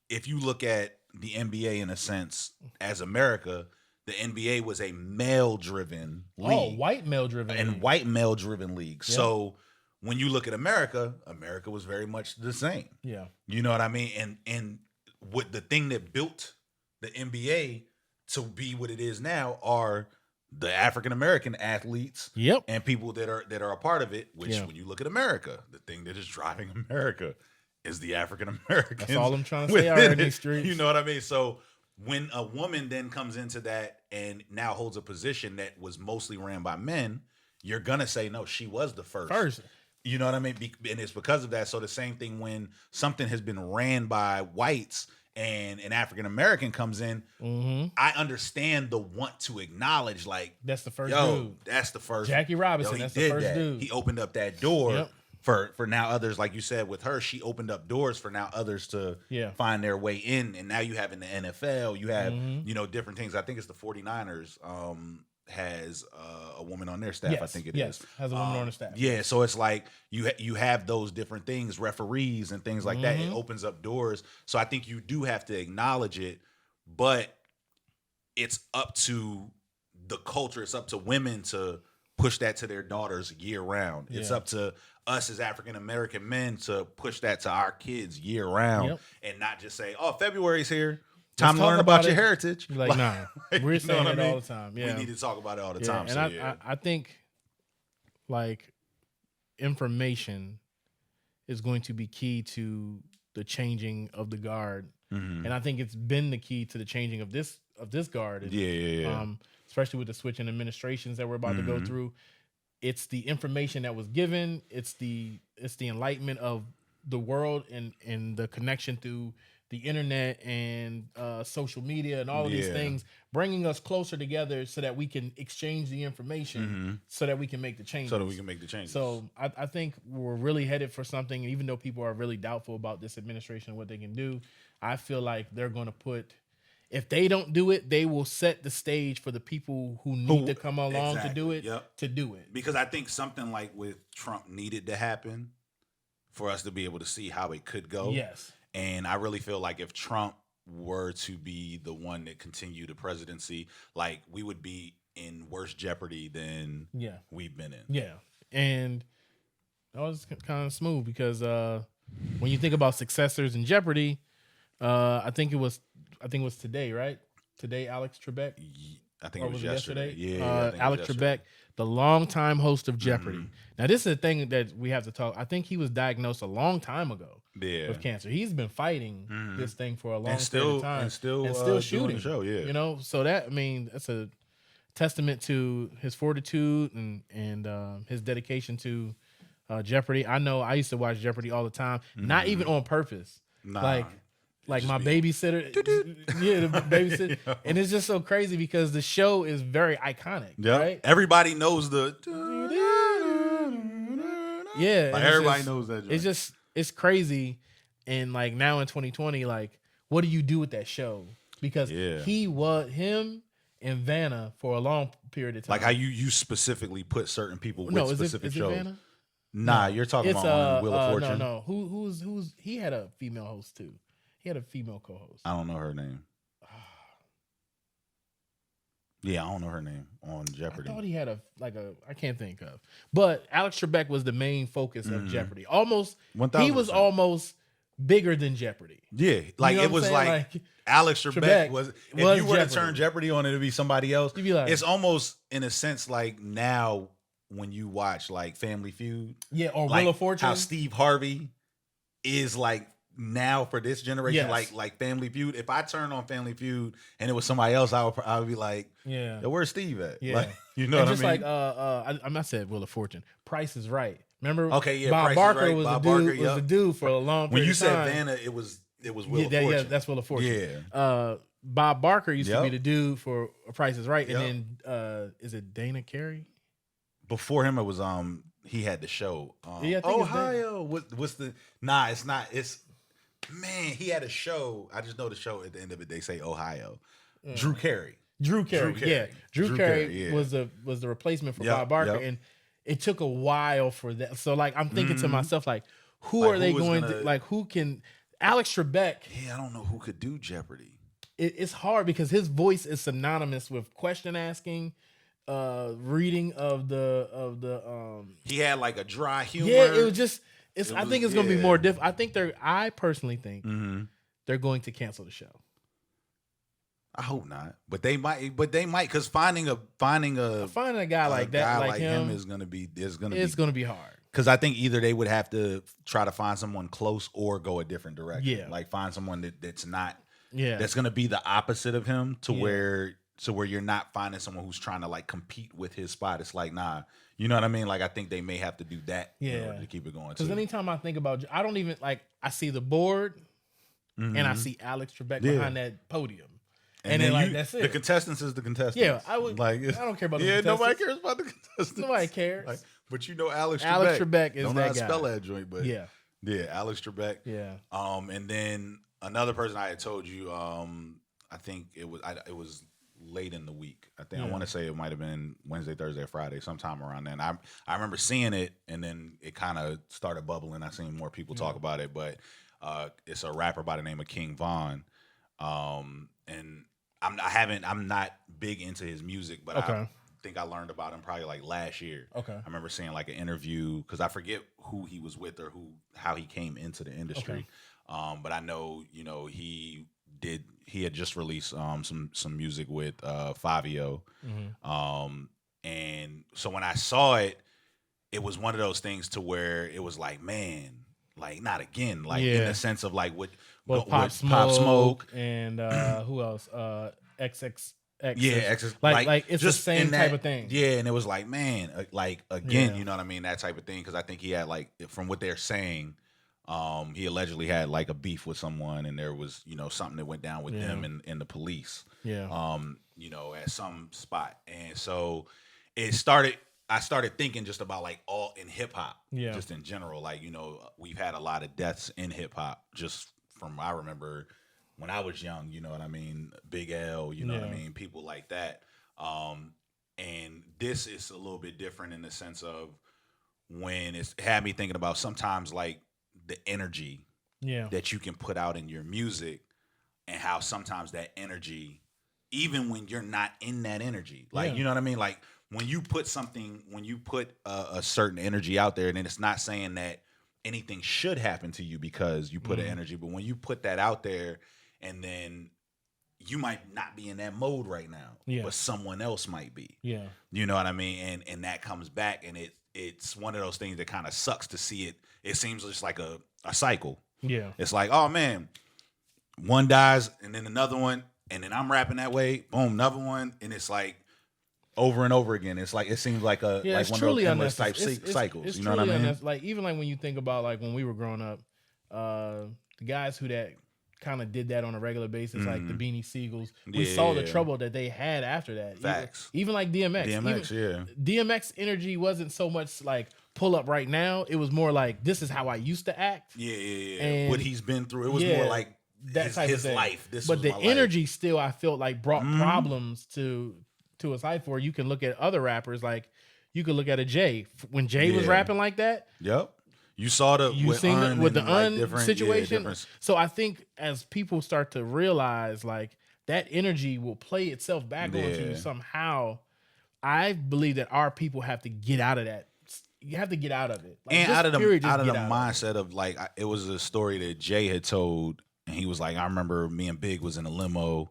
[SPEAKER 2] if you look at the NBA in a sense as America, the NBA was a male-driven league,
[SPEAKER 1] white male-driven,
[SPEAKER 2] white male-driven league. Yep. So when you look at America was very much the same.
[SPEAKER 1] Yeah,
[SPEAKER 2] you know what I mean, and what the thing that built the NBA to be what it is now are the African American athletes, and people that are a part of it. Which, when you look at America, the thing that is driving America is the African Americans.
[SPEAKER 1] That's all I'm trying to say out in these streets.
[SPEAKER 2] You know what I mean? So when a woman then comes into that and now holds a position that was mostly ran by men, you're gonna say no, she was the first. You know what I mean? And it's because of that. So the same thing when something has been ran by whites and an African American comes in, I understand the want to acknowledge, like,
[SPEAKER 1] that's the first dude.
[SPEAKER 2] That's the first.
[SPEAKER 1] Jackie Robinson, that's the first dude.
[SPEAKER 2] He opened up that door for now others, like you said with her, she opened up doors for now others to find their way in. And now you have in the NFL, you have, different things. I think it's the 49ers has a woman on their staff. I think it is.
[SPEAKER 1] Has a woman on the staff.
[SPEAKER 2] Yeah, so it's like you have those different things, referees and things like that. It opens up doors. So I think you do have to acknowledge it, but it's up to the culture. It's up to women to push that to their daughters year round. It's up to us as African American men to push that to our kids year round, and not just say, "Oh, February's here. Time to learn about your heritage."
[SPEAKER 1] Like, nah, we're saying it all the time. Yeah,
[SPEAKER 2] we need to talk about it all the time.
[SPEAKER 1] And I think like information is going to be key to the changing of the guard, and I think it's been the key to the changing of this guard. Especially with the switch in administrations that we're about to go through. It's the information that was given. It's the enlightenment of the world and the connection through the internet and social media and all of these things, bringing us closer together so that we can exchange the information so that we can make the changes. So I think we're really headed for something. Even though people are really doubtful about this administration and what they can do, I feel like they're going to put, if they don't do it, they will set the stage for the people who need to come along to do it, to do it.
[SPEAKER 2] Because I think something like with Trump needed to happen for us to be able to see how it could go.
[SPEAKER 1] Yes.
[SPEAKER 2] And I really feel like if Trump were to be the one that continued the presidency, like we would be in worse jeopardy than we've been in.
[SPEAKER 1] Yeah. And that was kind of smooth because when you think about successors in jeopardy, I think it was today, right? today, Alex Trebek.
[SPEAKER 2] I think it was yesterday.
[SPEAKER 1] Yeah, Alex Trebek, the longtime host of Jeopardy. Now, this is a thing that we have to talk. I think he was diagnosed a long time ago with cancer. He's been fighting this thing for a long period of time, and still shooting the show. Yeah, you know, so that's a testament to his fortitude and his dedication to Jeopardy. I know I used to watch Jeopardy all the time, not even on purpose. Like my babysitter, the babysitter, and it's just so crazy because the show is very iconic. Right?
[SPEAKER 2] Everybody knows the.
[SPEAKER 1] Everybody
[SPEAKER 2] knows that.
[SPEAKER 1] It's crazy, and like now in 2020, like what do you do with that show? Because him and Vanna for a long period of time.
[SPEAKER 2] Like how you specifically put certain people with specific shows.
[SPEAKER 1] Vanna?
[SPEAKER 2] Nah, you're talking about Wheel of Fortune.
[SPEAKER 1] No. Who's he had a female host too. He had a female co-host.
[SPEAKER 2] I don't know her name. Yeah, I don't know her name on Jeopardy.
[SPEAKER 1] I thought he had I can't think of. But Alex Trebek was the main focus of Jeopardy. Almost 1,000%. He was almost bigger than Jeopardy.
[SPEAKER 2] Yeah, like it was like Alex Trebek was. If you were to turn Jeopardy on, it'd be somebody else. You'd be like, it's almost in a sense like now when you watch like Family Feud,
[SPEAKER 1] or Wheel of Fortune,
[SPEAKER 2] how Steve Harvey is like. Now for this generation, like Family Feud. If I turn on Family Feud and it was somebody else, I would be like, where's Steve at?
[SPEAKER 1] Yeah,
[SPEAKER 2] like, you know what I mean?
[SPEAKER 1] Like I'm not saying Wheel of Fortune. Price is Right. Remember?
[SPEAKER 2] Okay, yeah.
[SPEAKER 1] Bob Barker was the dude for a long period of time.
[SPEAKER 2] When you said Vanna, it was Wheel of Fortune. Yeah,
[SPEAKER 1] that's Wheel of Fortune.
[SPEAKER 2] Yeah.
[SPEAKER 1] Bob Barker used to be the dude for Price is Right, and then is it Dana Carey?
[SPEAKER 2] Before him, it was he had the show. Ohio. What's the? Nah, it's not. It's. Man, he had a show. I just know the show at the end of it. They say Ohio. Drew Carey. Drew Carey
[SPEAKER 1] was the replacement for Bob Barker, and it took a while for that. So like I'm thinking to myself, like, who are they going to like? Who can Alex Trebek?
[SPEAKER 2] Yeah, I don't know who could do Jeopardy.
[SPEAKER 1] It's hard because his voice is synonymous with question asking, reading of the.
[SPEAKER 2] He had like a dry humor.
[SPEAKER 1] Yeah, it was just. I think it's going to be more difficult. I personally think they're going to cancel the show.
[SPEAKER 2] I hope not, but they might because finding a
[SPEAKER 1] guy like that, like him,
[SPEAKER 2] is going to be
[SPEAKER 1] hard.
[SPEAKER 2] Because I think either they would have to try to find someone close or go a different direction.
[SPEAKER 1] Yeah,
[SPEAKER 2] like find someone that's not. Yeah, that's going to be the opposite of him to where you're not finding someone who's trying to like compete with his spot. It's like, nah. You know what I mean? Like, I think they may have to do that in order to keep it going.
[SPEAKER 1] Because anytime I think about, I don't even like. I see the board, and I see Alex Trebek behind that podium, and then like that's it.
[SPEAKER 2] The contestants is the contestants.
[SPEAKER 1] Yeah, I don't care about the contestants.
[SPEAKER 2] Nobody cares about the contestants.
[SPEAKER 1] Nobody cares.
[SPEAKER 2] Like, but you know, Alex
[SPEAKER 1] Trebek is
[SPEAKER 2] don't
[SPEAKER 1] that
[SPEAKER 2] know how to
[SPEAKER 1] guy.
[SPEAKER 2] spell that joint, but
[SPEAKER 1] yeah,
[SPEAKER 2] Alex Trebek.
[SPEAKER 1] Yeah.
[SPEAKER 2] And then another person I had told you, I think it was late in the week. I want to say it might have been Wednesday, Thursday, Friday, sometime around then. I remember seeing it, and then it kind of started bubbling. I seen more people talk about it, but it's a rapper by the name of King Von, and I'm not big into his music, but I think I learned about him probably like last year. Okay, I remember seeing like an interview because I forget who he was with or how he came into the industry, but I know he had just released some music with Fabio. And so when I saw it, it was one of those things to where it was like, man, like not again, like in the sense of like what
[SPEAKER 1] Pop Smoke and who else? XXX.
[SPEAKER 2] Yeah,
[SPEAKER 1] like it's just the same type of thing.
[SPEAKER 2] Yeah, and it was like, man, like again, you know what I mean, that type of thing. Because I think he had like, from what they're saying, he allegedly had like a beef with someone, and there was something that went down with him and the police. Yeah. At some spot, and so it started. I started thinking just about like all in hip hop, just in general. Like we've had a lot of deaths in hip hop, just from I remember when I was young. You know what I mean? Big L. You know what I mean? People like that. And this is a little bit different in the sense of when it's had me thinking about sometimes like the energy that you can put out in your music, and how sometimes that energy, even when you're not in that energy, like you know what I mean, like when you put a certain energy out there, and then it's not saying that anything should happen to you because you put an energy, but when you put that out there, and then you might not be in that mode right now, but someone else might be.
[SPEAKER 1] Yeah.
[SPEAKER 2] You know what I mean? And that comes back, and it's one of those things that kind of sucks to see it. It seems just like a cycle.
[SPEAKER 1] Yeah.
[SPEAKER 2] It's like, oh man, one dies and then another one, and then I'm rapping that way, boom, another one, and it's like over and over again. It's like, it seems like one of those endless type cycles.
[SPEAKER 1] It's
[SPEAKER 2] you know what I mean?
[SPEAKER 1] Like, even like when you think about like when we were growing up, the guys who that kind of did that on a regular basis, like the Beanie Siegels, we saw the trouble that they had after that.
[SPEAKER 2] Facts.
[SPEAKER 1] Even like DMX. DMX energy wasn't so much like pull up right now. It was more like, this is how I used to act.
[SPEAKER 2] Yeah. And what he's been through. It was more like
[SPEAKER 1] that type
[SPEAKER 2] his
[SPEAKER 1] of
[SPEAKER 2] life.
[SPEAKER 1] But the energy still, I felt like, brought problems to his life. Where you can look at other rappers, like you could look at a Jay. When Jay was rapping like that.
[SPEAKER 2] Yep. You saw with
[SPEAKER 1] the situation. So I think as people start to realize, like, that energy will play itself back on you somehow. I believe that our people have to get out of that. You have to get out of it. Like,
[SPEAKER 2] and out of the mindset of like, it was a story that Jay had told, and he was like, I remember me and Big was in a limo,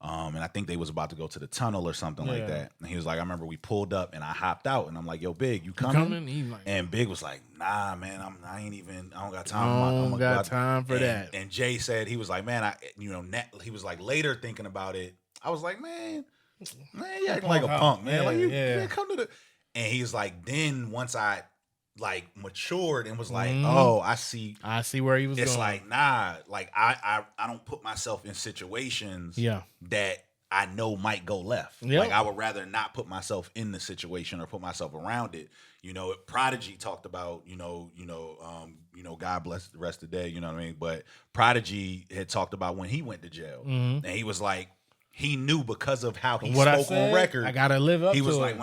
[SPEAKER 2] and I think they was about to go to the tunnel or something like that. And he was like, I remember we pulled up and I hopped out, and I'm like, yo, Big, you coming?
[SPEAKER 1] Like,
[SPEAKER 2] and Big was like, nah, man, I don't got time.
[SPEAKER 1] I don't got time for that.
[SPEAKER 2] And Jay said, he was like, man, he was like, later thinking about it, I was like, man, you acting like a punk, man. Like, you come to the... And he's like, then once I like matured and was like, oh, I see
[SPEAKER 1] where he was going.
[SPEAKER 2] It's like, nah, like I don't put myself in situations that I know might go left.
[SPEAKER 1] Yep.
[SPEAKER 2] Like, I would rather not put myself in the situation or put myself around it. You know, Prodigy talked about, God bless the rest of the day, you know what I mean? But Prodigy had talked about when he went to jail. And he was like, he knew because of how he spoke on record.
[SPEAKER 1] I gotta live up to it.
[SPEAKER 2] He was like,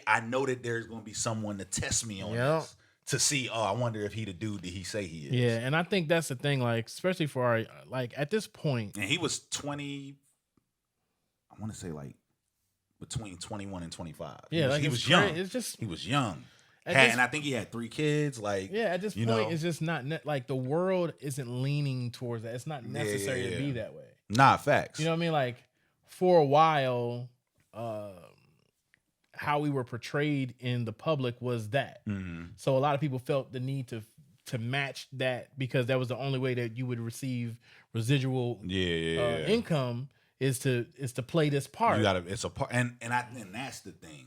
[SPEAKER 2] I know that there's gonna be someone to test me on this. To see, I wonder if he the dude that he say he is.
[SPEAKER 1] Yeah, and I think that's the thing, like, especially for our, like, at this point.
[SPEAKER 2] And he was 20, I want to say like between 21 and 25.
[SPEAKER 1] Yeah,
[SPEAKER 2] he was young.
[SPEAKER 1] It's just,
[SPEAKER 2] he was young. And I think he had 3 kids. Like,
[SPEAKER 1] at this point, it's just not, like, the world isn't leaning towards that. It's not necessary to be that way.
[SPEAKER 2] Nah, facts.
[SPEAKER 1] You know what I mean? Like, for a while, how we were portrayed in the public was that. So a lot of people felt the need to match that, because that was the only way that you would receive residual income is to play this part.
[SPEAKER 2] You gotta, it's a part, and that's the thing.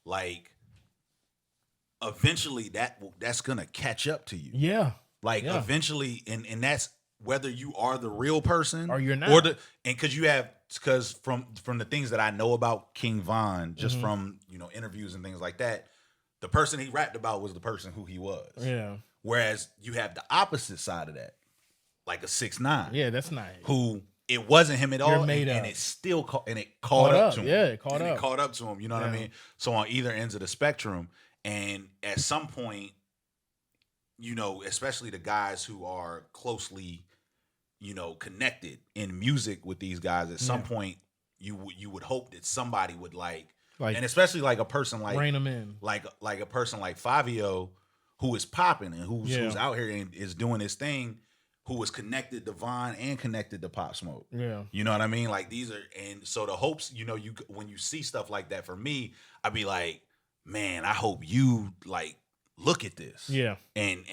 [SPEAKER 2] Like, eventually that's gonna catch up to you.
[SPEAKER 1] Yeah.
[SPEAKER 2] Like, eventually, and that's whether you are the real person
[SPEAKER 1] or you're not,
[SPEAKER 2] because from the things that I know about King Von, just from interviews and things like that, the person he rapped about was the person who he was.
[SPEAKER 1] Yeah.
[SPEAKER 2] Whereas you have the opposite side of that, like a 6ix9ine.
[SPEAKER 1] Yeah, that's not
[SPEAKER 2] who it wasn't him at all, and it still caught up to him.
[SPEAKER 1] Yeah, it caught
[SPEAKER 2] up to him. You know what I mean? So on either ends of the spectrum, and at some point, especially the guys who are closely, connected in music with these guys, at some point you would hope that somebody would like, and especially like a person like
[SPEAKER 1] rein them in,
[SPEAKER 2] like a person like Fabio, who is popping and who's out here and is doing his thing, who was connected to Von and connected to Pop Smoke.
[SPEAKER 1] Yeah.
[SPEAKER 2] You know what I mean? Like, these are, and so the hopes, when you see stuff like that, for me, I'd be like, man, I hope you like look at this.
[SPEAKER 1] Yeah.
[SPEAKER 2] And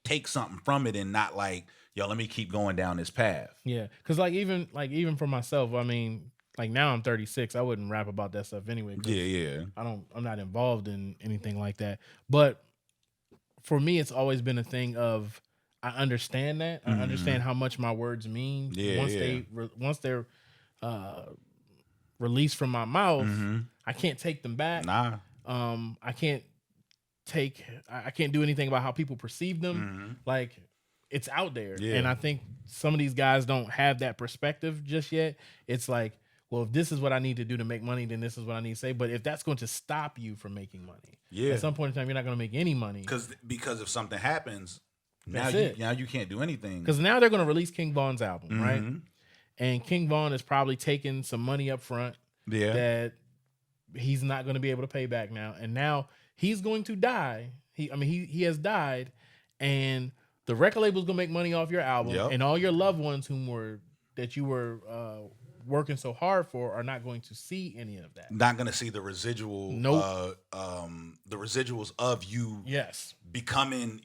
[SPEAKER 2] take something from it, and not like, yo, let me keep going down this path.
[SPEAKER 1] Yeah. Cause even for myself, I mean, like, now I'm 36, I wouldn't rap about that stuff anyway.
[SPEAKER 2] Yeah.
[SPEAKER 1] I'm not involved in anything like that. But for me, it's always been a thing of, I understand that. I understand how much my words mean. Once they're released from my mouth, I can't take them back.
[SPEAKER 2] Nah.
[SPEAKER 1] I can't do anything about how people perceive them. Like, it's out there.
[SPEAKER 2] Yeah.
[SPEAKER 1] And I think some of these guys don't have that perspective just yet. It's like, well, if this is what I need to do to make money, then this is what I need to say. But if that's going to stop you from making money, at some point in time, you're not going to make any money.
[SPEAKER 2] Because if something happens, now you can't do anything.
[SPEAKER 1] Because now they're going to release King Von's album, right? And King Von is probably taking some money up front that he's not going to be able to pay back now. And now he's going to die. He has died, and the record label's going to make money off your album, and all your loved ones that you were working so hard for are not going to see any of that.
[SPEAKER 2] Not going to see the residual, the residuals of you, becoming,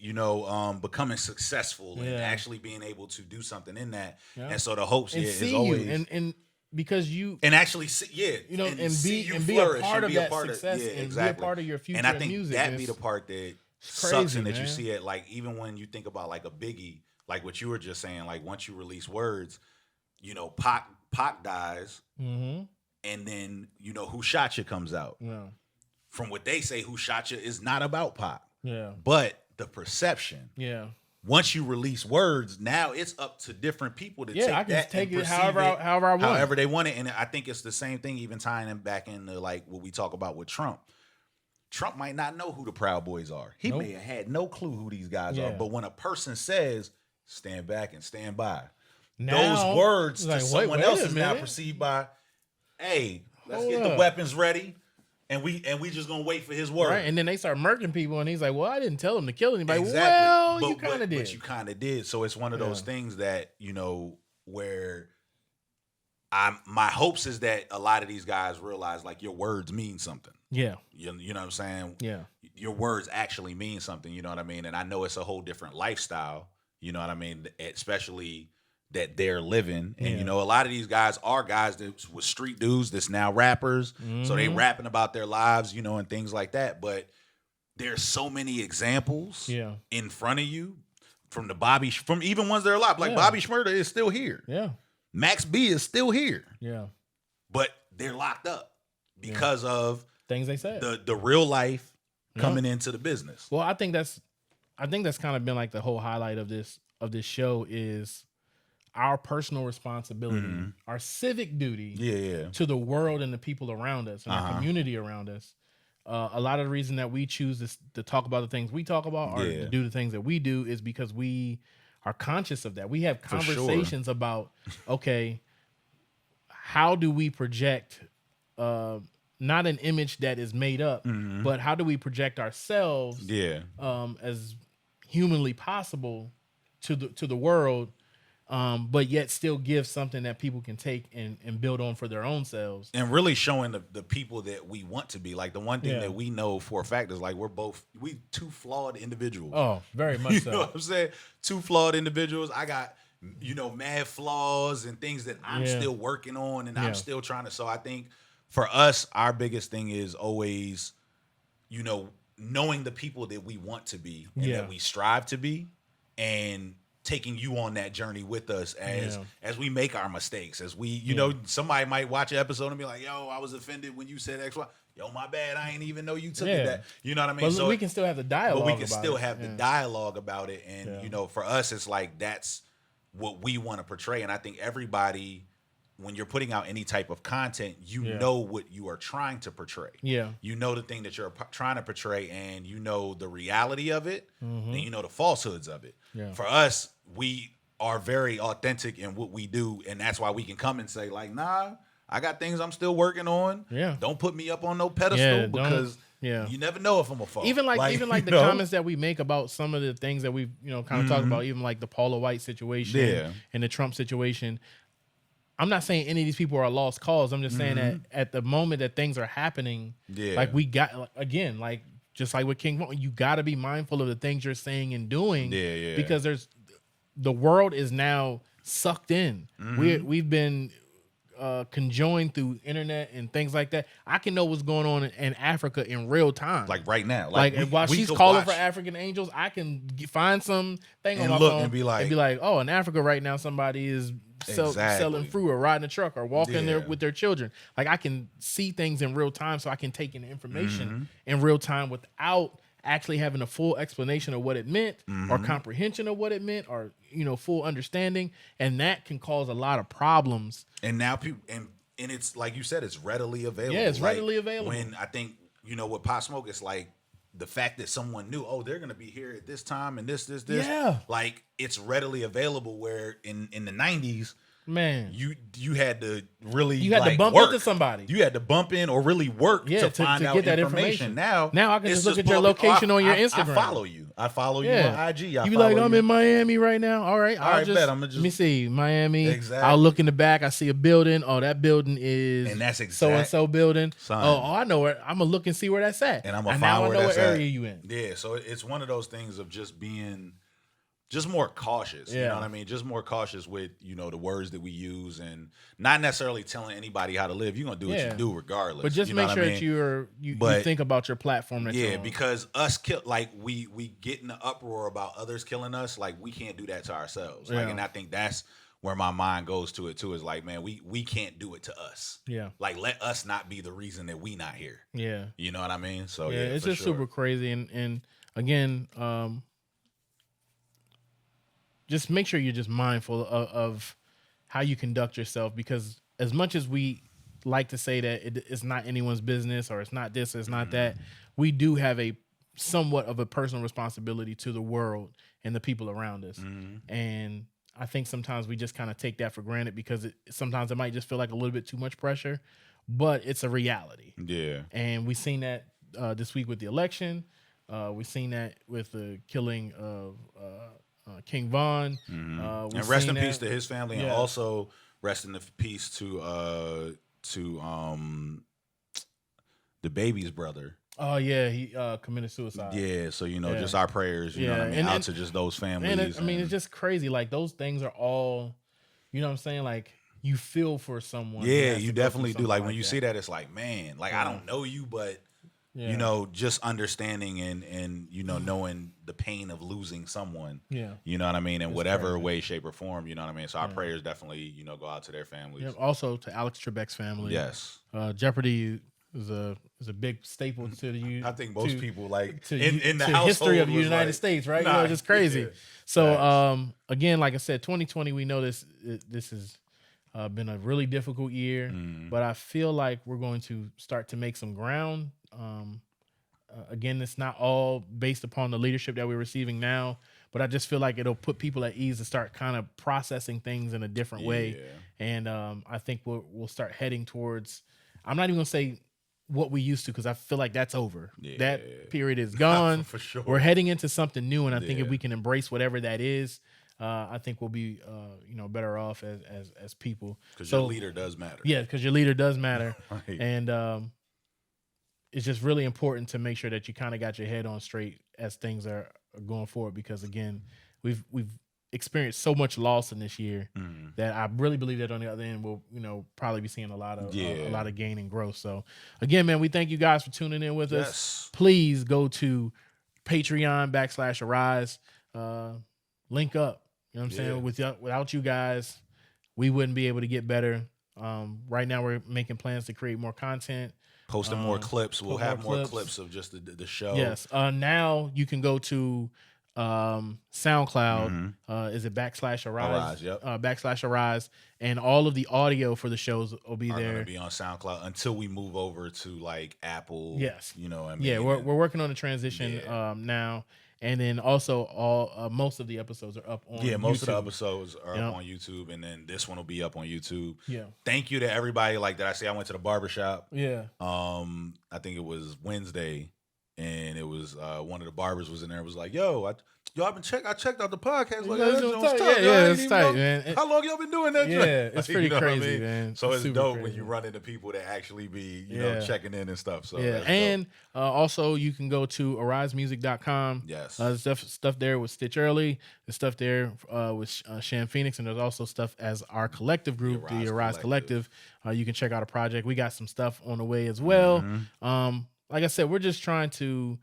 [SPEAKER 2] becoming successful and actually being able to do something in that. Yeah. And so the hopes is always
[SPEAKER 1] and because you
[SPEAKER 2] actually see,
[SPEAKER 1] and be a part of that success, and be a part of your future.
[SPEAKER 2] And I think
[SPEAKER 1] music
[SPEAKER 2] that be the part that sucks, and that you see it, like, even when you think about like a Biggie, like what you were just saying, like once you release words, Pac dies, and then Who Shot Ya comes out. Yeah. From what they say, Who Shot Ya is not about Pac. Yeah. But the perception. Yeah. Once you release words, now it's up to different people to take it however they want it. And I think it's the same thing, even tying them back into like what we talk about with Trump. Trump might not know who the Proud Boys are. He may have had no clue who these guys are. But when a person says, stand back and stand by, now, those words to someone else is now perceived by, hey, let's get the weapons ready. And we just gonna wait for his word.
[SPEAKER 1] Right. And then they start murking people, and he's like, well, I didn't tell him to kill anybody. Exactly. Well, you kind of did.
[SPEAKER 2] But you kind of did. So it's one of those things that, where my hopes is that a lot of these guys realize, like, your words mean something. Yeah. You know what I'm saying? Yeah. Your words actually mean something, you know what I mean? And I know it's a whole different lifestyle, you know what I mean? Especially that they're living. And, a lot of these guys are guys that was street dudes that's now rappers. Mm-hmm. So they rapping about their lives, and things like that. But there's so many examples in front of you from even ones that are alive. Like Bobby Shmurda is still here. Yeah. Max B is still here. Yeah. But they're locked up because of
[SPEAKER 1] things they said.
[SPEAKER 2] The real life coming into the business.
[SPEAKER 1] Well, I think that's kind of been like the whole highlight of this show is our personal responsibility, our civic duty to the world and the people around us and our community around us. A lot of the reason that we choose to talk about the things we talk about or to do the things that we do is because we are conscious of that. We have conversations about, okay, how do we project not an image that is made up, but how do we project ourselves as humanly possible to the world, but yet still give something that people can take and build on for their own selves.
[SPEAKER 2] And really showing the people that we want to be. Like the one thing that we know for a fact is like we two flawed individuals.
[SPEAKER 1] Oh, very much so.
[SPEAKER 2] You know what I'm saying? Two flawed individuals. I got, mad flaws and things that I'm still working on and I'm still trying to. So I think for us, our biggest thing is always, knowing the people that we want to be and that we strive to be, and taking you on that journey with us as we make our mistakes, as we, somebody might watch an episode and be like, yo, I was offended when you said X, Y. Yo, my bad. I ain't even know you took it that. You know what I mean?
[SPEAKER 1] But so we can still have the dialogue.
[SPEAKER 2] But we can still have the dialogue about it. And, for us, it's like, that's what we want to portray. And I think everybody, when you're putting out any type of content, know what you are trying to portray. Yeah. You know the thing that you're trying to portray, and you know the reality of it, and you know the falsehoods of it. Yeah. For us, we are very authentic in what we do, and that's why we can come and say, like, nah, I got things I'm still working on. Yeah. Don't put me up on no pedestal because you never know if I'm a fall.
[SPEAKER 1] Even like the comments that we make about some of the things that we've, kind of talked about, even like the Paula White situation and the Trump situation. I'm not saying any of these people are a lost cause. I'm just saying that at the moment that things are happening, like we got, again, like just like with King Von, you got to be mindful of the things you're saying and doing because the world is now sucked in. We've been conjoined through internet and things like that. I can know what's going on in Africa in real time.
[SPEAKER 2] Like right now.
[SPEAKER 1] Like while she's calling for African angels, I can find some thing on my phone and be like, oh, in Africa right now, somebody is selling fruit or riding a truck or walking there with their children. Like I can see things in real time, so I can take in information in real time without actually having a full explanation of what it meant or comprehension of what it meant or full understanding, and that can cause a lot of problems.
[SPEAKER 2] And now people and it's like you said, it's readily available.
[SPEAKER 1] Yeah, it's readily available.
[SPEAKER 2] When I think with Pop Smoke, it's like the fact that someone knew, oh, they're gonna be here at this time and this. Yeah. Like it's readily available. Where in the 90s,
[SPEAKER 1] man,
[SPEAKER 2] you had to really
[SPEAKER 1] to bump
[SPEAKER 2] work.
[SPEAKER 1] into somebody.
[SPEAKER 2] You had to bump in or really work to find out
[SPEAKER 1] get that
[SPEAKER 2] information. Now
[SPEAKER 1] I can just look at your location on your Instagram.
[SPEAKER 2] I follow you on IG.
[SPEAKER 1] You be like, I'm in Miami right now. All right,
[SPEAKER 2] bet.
[SPEAKER 1] Let me see, Miami.
[SPEAKER 2] Exactly.
[SPEAKER 1] I'll look in the back. I see a building. Oh, that building is
[SPEAKER 2] and that's
[SPEAKER 1] so and so building.
[SPEAKER 2] Son.
[SPEAKER 1] Oh, I know where. I'm gonna look and see where that's at.
[SPEAKER 2] And I'm gonna
[SPEAKER 1] find
[SPEAKER 2] where that's
[SPEAKER 1] what
[SPEAKER 2] at.
[SPEAKER 1] area you in.
[SPEAKER 2] Yeah, so it's one of those things of just being more cautious. You know what I mean? Just more cautious with, the words that we use, and not necessarily telling anybody how to live. You're gonna do what you do regardless.
[SPEAKER 1] But just make sure that you think about your platform that you're on.
[SPEAKER 2] Because us we get in the uproar about others killing us, like we can't do that to ourselves. Like, and I think that's where my mind goes to it too, is like, man, we can't do it to us. Yeah. Like, let us not be the reason that we not here. Yeah. You know what I mean? So
[SPEAKER 1] it's just super crazy. And again, just make sure you're just mindful of how you conduct yourself, because as much as we like to say that it's not anyone's business, or it's not this, or it's not that, we do have a somewhat of a personal responsibility to the world and the people around us. And I think sometimes we just kind of take that for granted, because sometimes it might just feel like a little bit too much pressure, but it's a reality. Yeah. And we've seen that this week with the election. We've seen that with the killing of King Von.
[SPEAKER 2] And rest in peace to his family, and also rest in peace to the baby's brother.
[SPEAKER 1] Oh yeah, he committed suicide.
[SPEAKER 2] Yeah, so just our prayers, you know what I mean, out to just those families.
[SPEAKER 1] And it's just crazy. Like, those things are all, you know what I'm saying? Like, you feel for someone.
[SPEAKER 2] Yeah, you definitely do. Like when you see that, it's like, man, like I don't know you, but just understanding and knowing the pain of losing someone. Yeah. You know what I mean? In whatever way, shape, or form, you know what I mean? So our prayers definitely, go out to their families. Yeah.
[SPEAKER 1] Also to Alex Trebek's family.
[SPEAKER 2] Yes.
[SPEAKER 1] Jeopardy is a big staple to the
[SPEAKER 2] I think most people like
[SPEAKER 1] in the history of the United States, right? Nah, just crazy. Yeah. So again, like I said, 2020, we know this has been a really difficult year, but I feel like we're going to start to make some ground. Again, it's not all based upon the leadership that we're receiving now, but I just feel like it'll put people at ease to start kind of processing things in a different way. And I think we'll start heading towards, I'm not even gonna say what we used to, because I feel like that's over. That period is gone.
[SPEAKER 2] For sure.
[SPEAKER 1] We're heading into something new, and I think if we can embrace whatever that is, I think we'll be better off as people.
[SPEAKER 2] Because your leader does matter.
[SPEAKER 1] Yeah, because your leader does matter.
[SPEAKER 2] Right.
[SPEAKER 1] And it's just really important to make sure that you kind of got your head on straight as things are going forward, because again, we've experienced so much loss in this year that I really believe that on the other end we'll probably be seeing a lot of gain and growth. So again, man, we thank you guys for tuning in with us. Please go to Patreon/UHRISE, link up. You know what I'm saying? Without you guys, we wouldn't be able to get better. Right now we're making plans to create more content.
[SPEAKER 2] Posting more clips. We'll have more clips of just the show.
[SPEAKER 1] Yes. Now you can go to SoundCloud. Is it /UHRISE?
[SPEAKER 2] Yep.
[SPEAKER 1] /UHRISE, and all of the audio for the shows will be there.
[SPEAKER 2] Gonna be on SoundCloud until we move over to like Apple.
[SPEAKER 1] Yes.
[SPEAKER 2] You know what I mean?
[SPEAKER 1] Yeah, we're working on the transition now. And then also most of the episodes are up on YouTube.
[SPEAKER 2] Most of the episodes are up on YouTube, and then this one will be up on YouTube. Yeah. Thank you to everybody like that. I say I went to the barbershop. Yeah. I think it was Wednesday, and it was one of the barbers was in there and was like, yo, I checked out the podcast. Like,
[SPEAKER 1] it's tight, man.
[SPEAKER 2] How long y'all been doing that?
[SPEAKER 1] Yeah, it's pretty crazy, man.
[SPEAKER 2] So it's dope when you run into people that actually be, checking in and stuff. So
[SPEAKER 1] and also you can go to arisemusic.com.
[SPEAKER 2] Yes,
[SPEAKER 1] there's stuff there with Stitch Early. There's stuff there with Sham Phoenix, and there's also stuff as our collective group, the Arise Collective. You can check out a project. We got some stuff on the way as well. Like I said, we're just trying to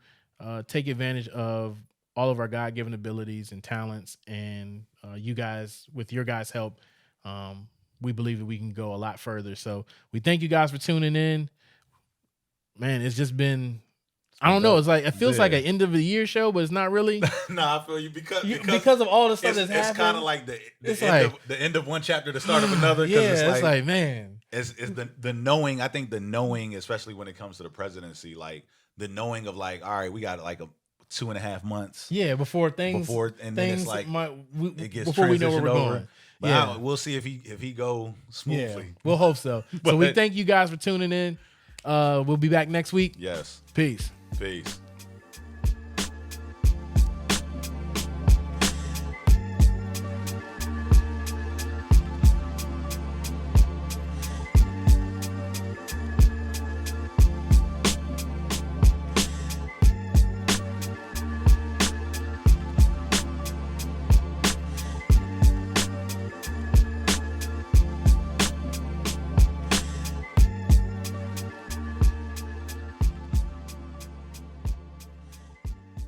[SPEAKER 1] take advantage of all of our God-given abilities and talents, and you guys, with your guys' help, we believe that we can go a lot further. So we thank you guys for tuning in. Man, it's just been, I don't know. It's like, it feels like an end of the year show, but it's not really.
[SPEAKER 2] I feel you
[SPEAKER 1] because of all the stuff that's happening.
[SPEAKER 2] It's kind of like the end of one chapter, the start of another.
[SPEAKER 1] It's like, man,
[SPEAKER 2] it's the knowing. I think the knowing, especially when it comes to the presidency, like the knowing of like, all right, we got like 2.5 months.
[SPEAKER 1] Yeah, before things
[SPEAKER 2] and then it's like it gets
[SPEAKER 1] before we know where we're
[SPEAKER 2] over.
[SPEAKER 1] going.
[SPEAKER 2] But we'll see if he go smoothly.
[SPEAKER 1] Yeah, we'll hope so. So we thank you guys for tuning in. We'll be back next week.
[SPEAKER 2] Yes.
[SPEAKER 1] Peace.
[SPEAKER 2] Peace.